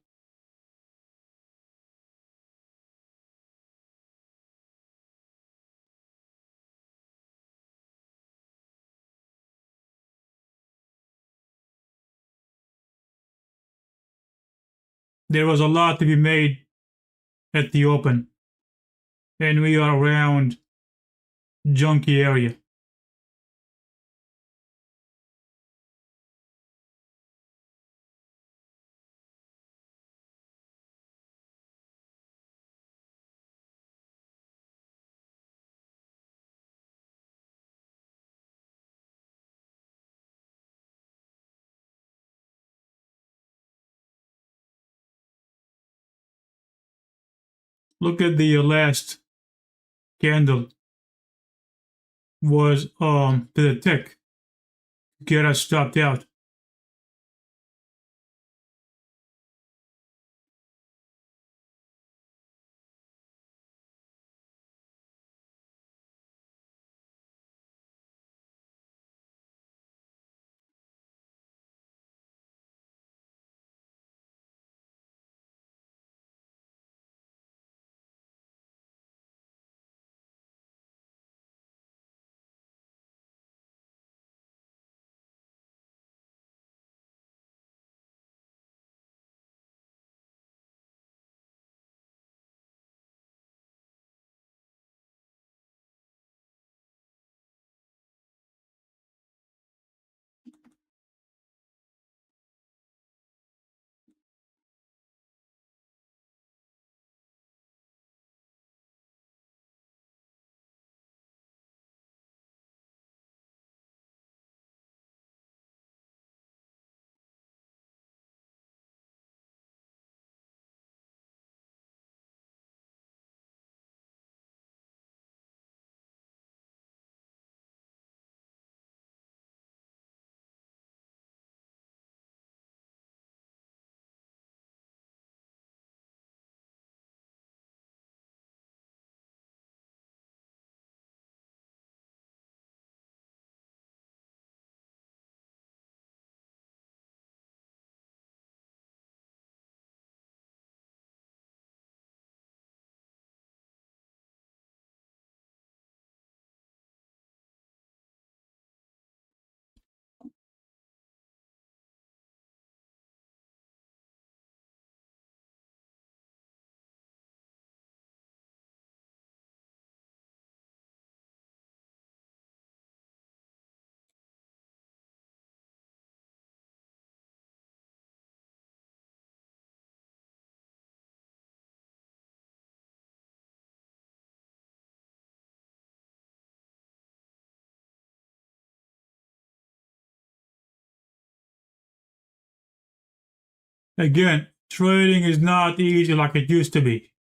There was a lot to be made at the open, and we are around junky area. Look at the last candle was to the tick, get us stopped out. Again, trading is not easy like it used to be.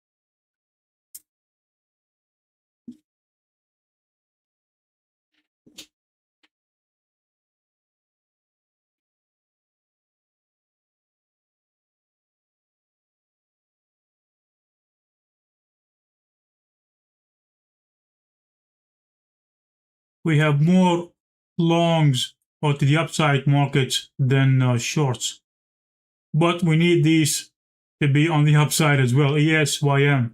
We have more longs or to the upside markets than shorts. But we need these to be on the upside as well. ES, YM.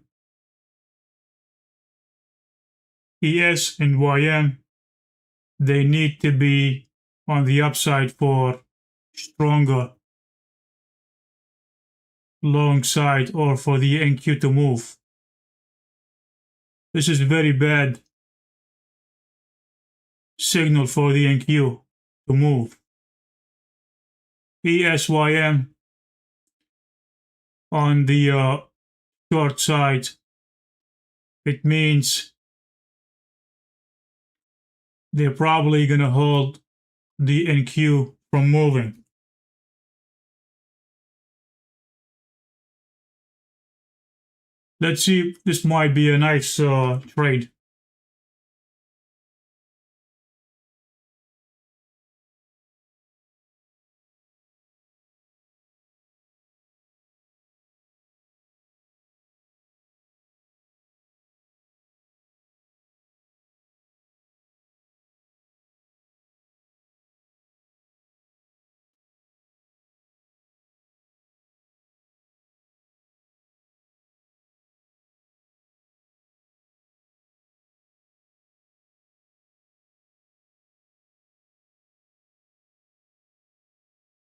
ES and YM, they need to be on the upside for stronger long side or for the NQ to move. This is very bad signal for the NQ to move. ESYM on the short side, it means they're probably going to hold the NQ from moving. Let's see, this might be a nice trade.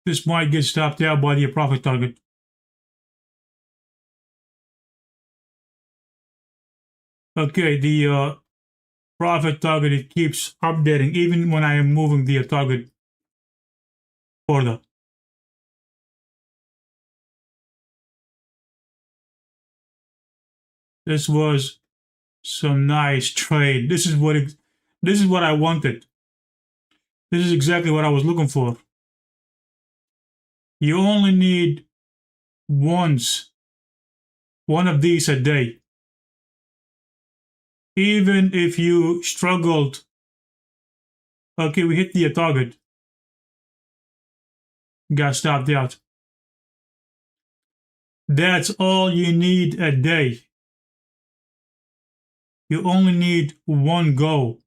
This might get stopped out by the profit target. Okay, the profit target, it keeps updating even when I am moving the target further. This was some nice trade. This is what I wanted. This is exactly what I was looking for. You only need one of these a day. Even if you struggled, okay, we hit the target, got stopped out. That's all you need a day. You only need one go.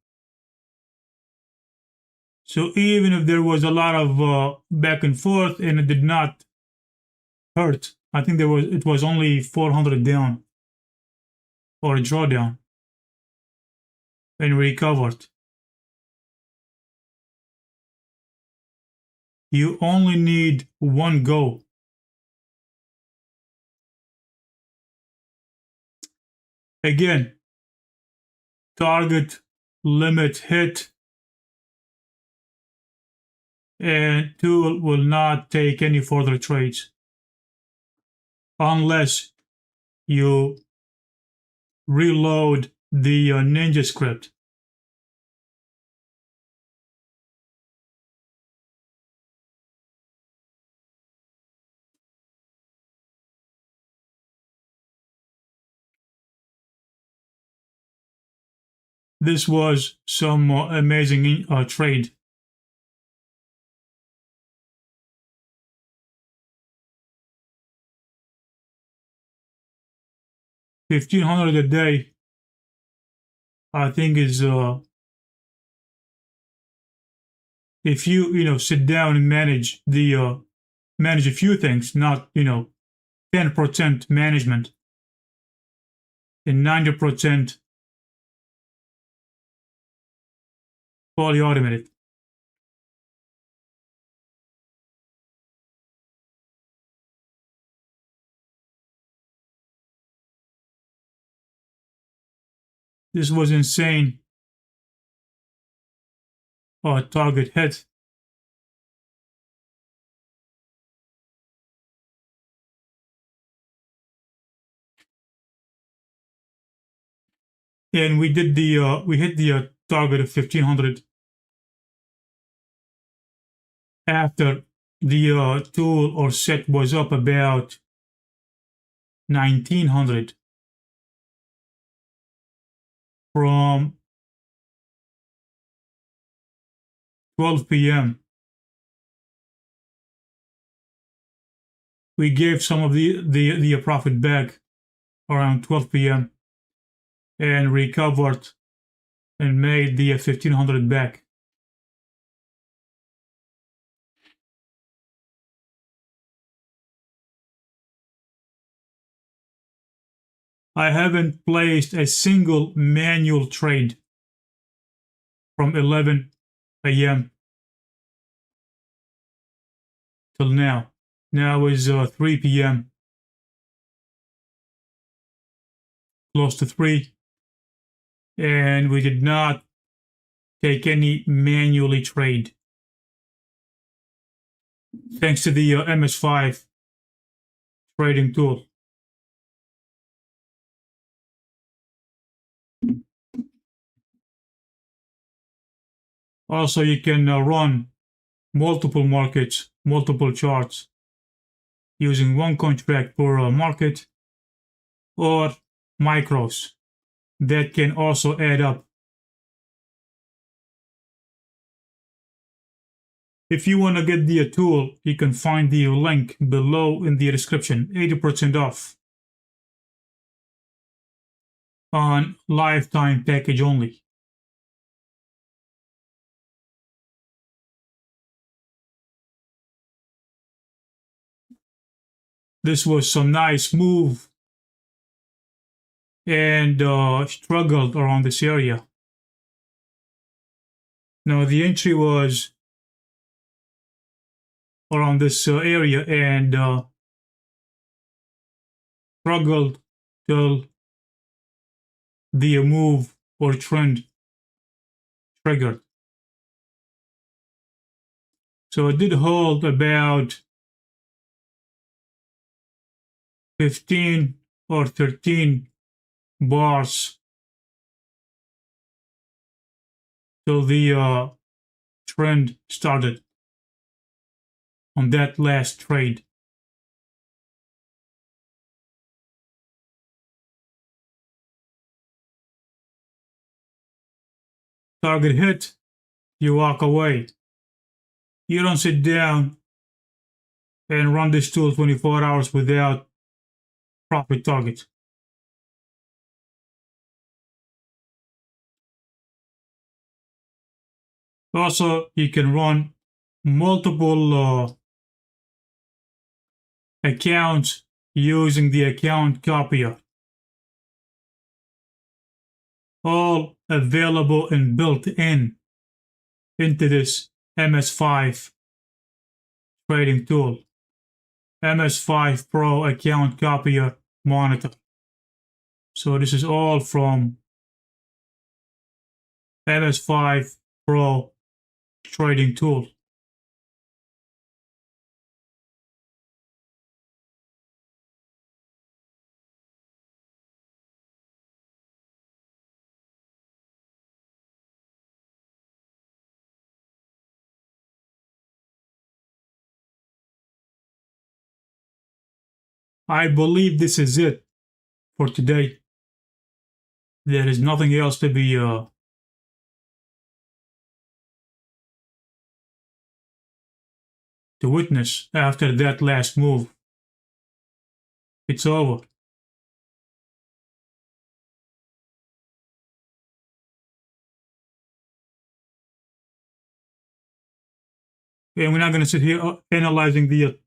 So even if there was a lot of back and forth and it did not hurt, I think it was only 400 down or a drawdown and recovered. You only need one go. Again, target limit hit, and tool will not take any further trades unless you reload the Ninja script. This was some amazing trade. $1,500 a day, I think, is if you sit down and manage a few things, not 10% management and 90% fully automated. This was insane. Target hit. And we hit the target of 1,500 after the tool or set was up about 1,900 from 12 p.m. We gave some of the profit back around 12 p.m. and recovered and made the 1,500 back. I haven't placed a single manual trade from 11 a.m. till now. Now is 3 p.m. Close to 3. And we did not take any manually trade. Thanks to the MS5 trading tool. Also, you can run multiple markets, multiple charts using one contract per market, or micros that can also add up. If you want to get the tool, you can find the link below in the description. 80% off on lifetime package only. This was some nice move and struggled around this area. Now the entry was around this area and struggled till the move or trend triggered. So it did hold about 15 or 13 bars till the trend started on that last trade. Target hit, you walk away. You don't sit down and run this tool 24 hours without profit target. Also, you can run multiple accounts using the account Copier. All available and built in into this MS5 trading tool. MS5Pro account Copier monitor. So this is all from MS5Pro trading tool. I believe this is it for today. There is nothing else to be to witness after that last move. It's over. And we're not going to sit here analyzing the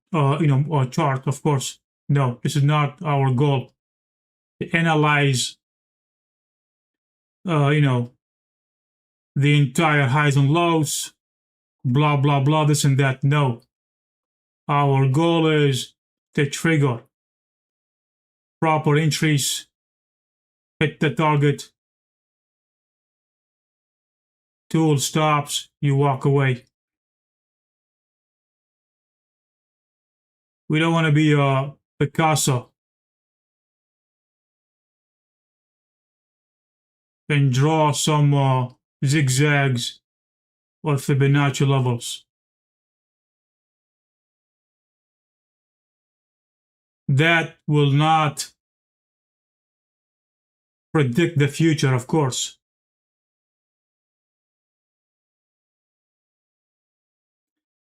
chart, of course. No, this is not our goal. To analyze the entire highs and lows, blah blah blah, this and that. No. Our goal is to trigger proper entries, hit the target, tool stops, you walk away. We don't want to be Picasso and draw some zigzags or Fibonacci levels. That will not predict the future, of course.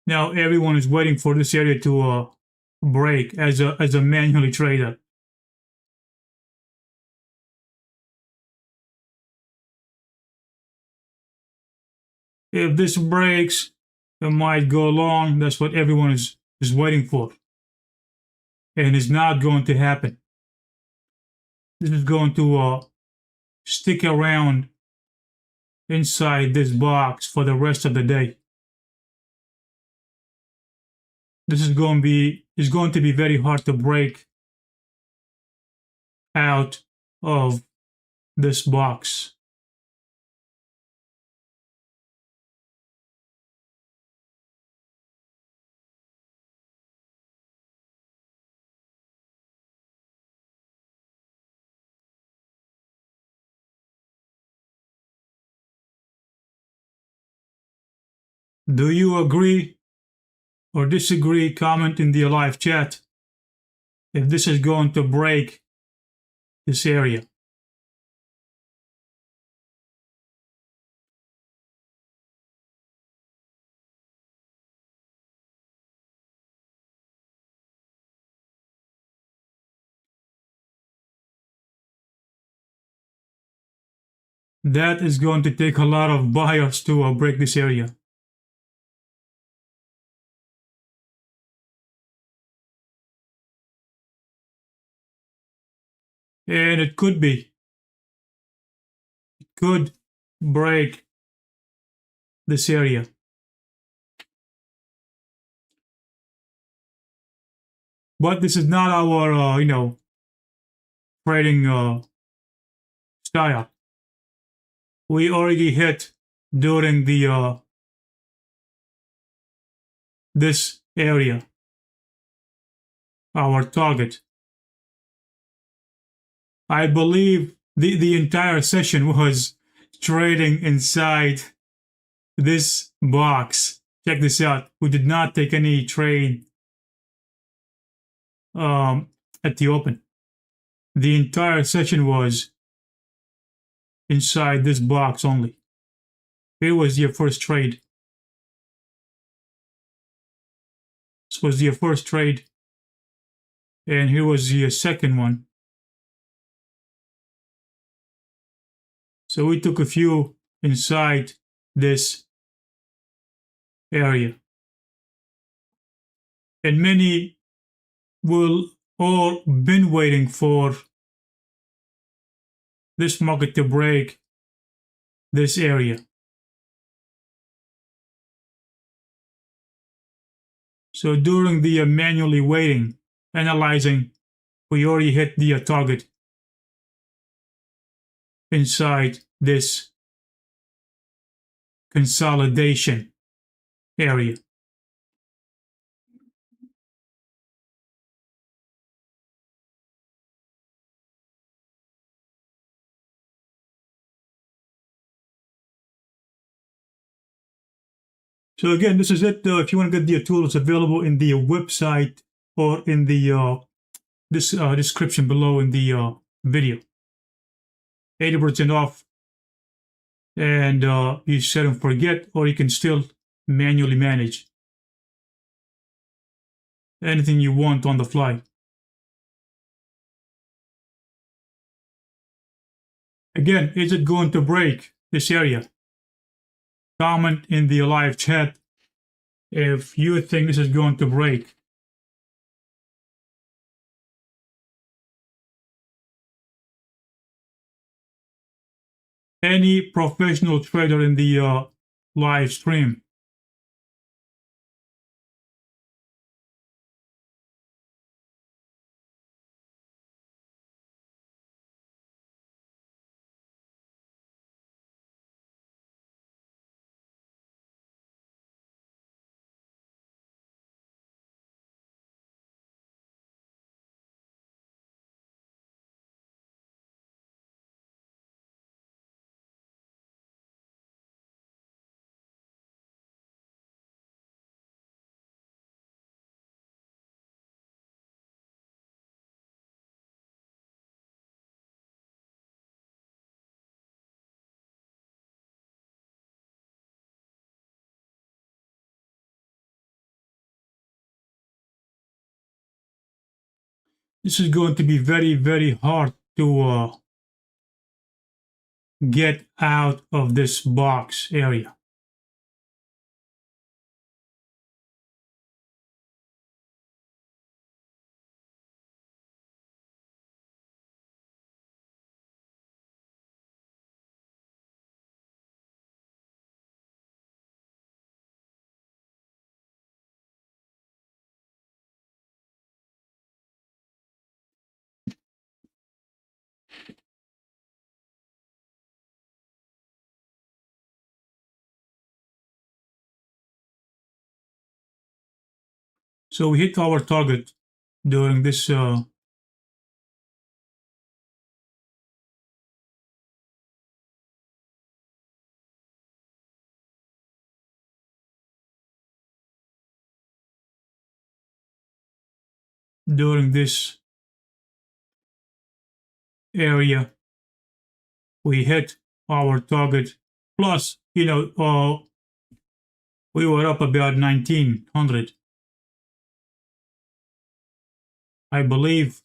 Now everyone is waiting for this area to break as a manually trader. If this breaks, it might go long. That's what everyone is waiting for. And it's not going to happen. This is going to stick around inside this box for the rest of the day. This is going to be very hard to break out of this box. Do you agree or disagree? Comment in the live chat if this is going to break this area. That is going to take a lot of buyers to break this area. And it could be. It could break this area. But this is not our, trading style. We already hit during the this area, our target. I believe the entire session was trading inside this box. Check this out. We did not take any trade at the open. The entire session was inside this box only. Here was your first trade. This was your first trade. And here was your second one. So we took a few inside this area. And many will all been waiting for this market to break this area. So during the manually waiting, analyzing, we already hit the target inside this consolidation area. So again, this is it. If you want to get the tool, it's available in the website or in the description below in the video. 80% off, and you set and forget, or you can still manually manage anything you want on the fly. Again, is it going to break this area? Comment in the live chat if you think this is going to break. Any professional trader in the live stream. This is going to be very, very hard to get out of this box area. So we hit our target during this during this area. We hit our target. Plus, we were up about 1900. I believe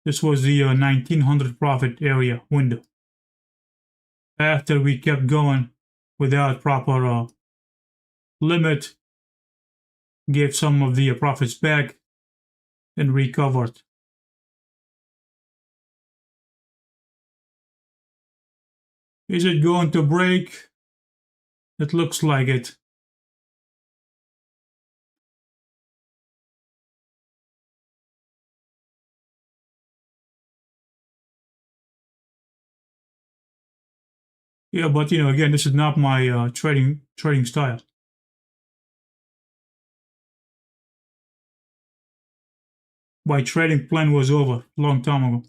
this was the 1900 profit area window. After we kept going without proper limit, gave some of the profits back and recovered. Is it going to break? It looks like it. Yeah, but again, this is not my trading style. My trading plan was over a long time ago.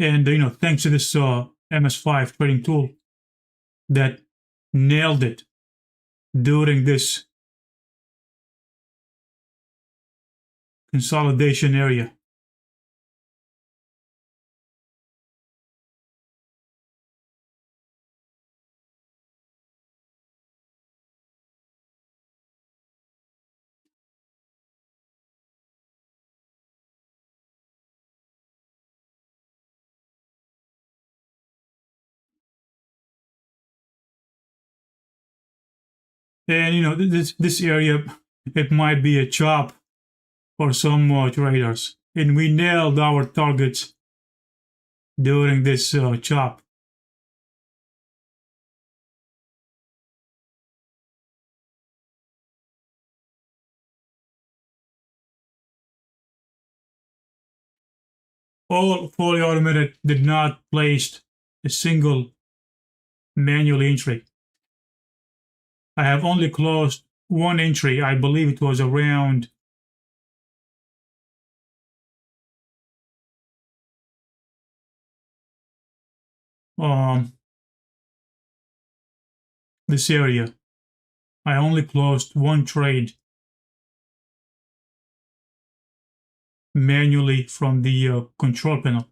And thanks to this MS5 trading tool that nailed it during this consolidation area. And this area, it might be a chop for some traders. And we nailed our targets during this chop. All fully automated, did not place a single manual entry. I have only closed one entry. I believe it was around this area. I only closed one trade manually from the control panel.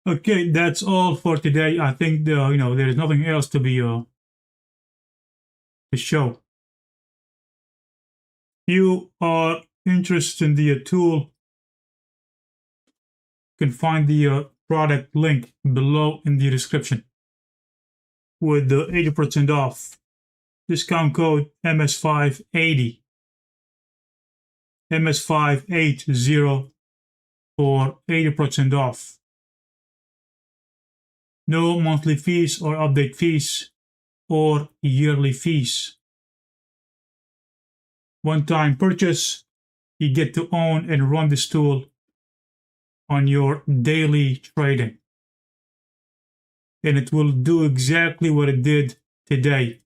Okay, that's all for today. I think there is nothing else to be to show. If you are interested in the tool, you can find the product link below in the description with the 80% off. Discount code MS580. MS580 for 80% off. No monthly fees or update fees or yearly fees. One-time purchase, you get to own and run this tool on your daily trading. And it will do exactly what it did today.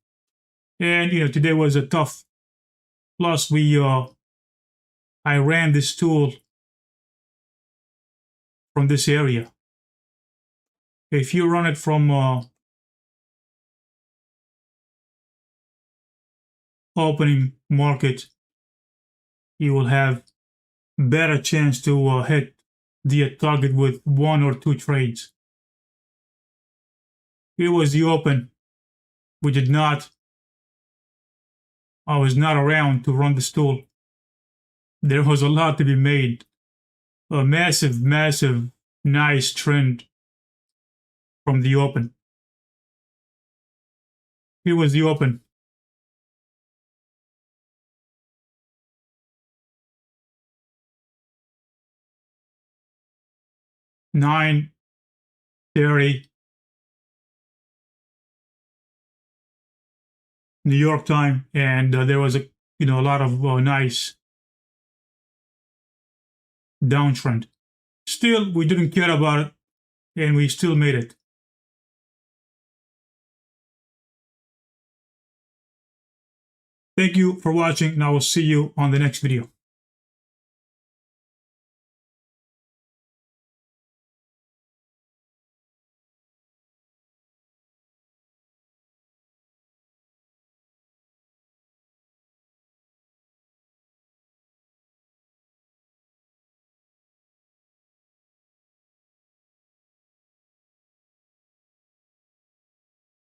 And today was a tough. Plus I ran this tool from this area. If you run it from opening market, you will have better chance to hit the target with 1 or 2 trades. Here was the open. I was not around to run this tool. There was a lot to be made. A massive, nice trend from the open. Here was the open. $9.30 New York time, and there was a lot of nice downtrend. Still, we didn't care about it, and we still made it. Thank you for watching, and I will see you on the next video.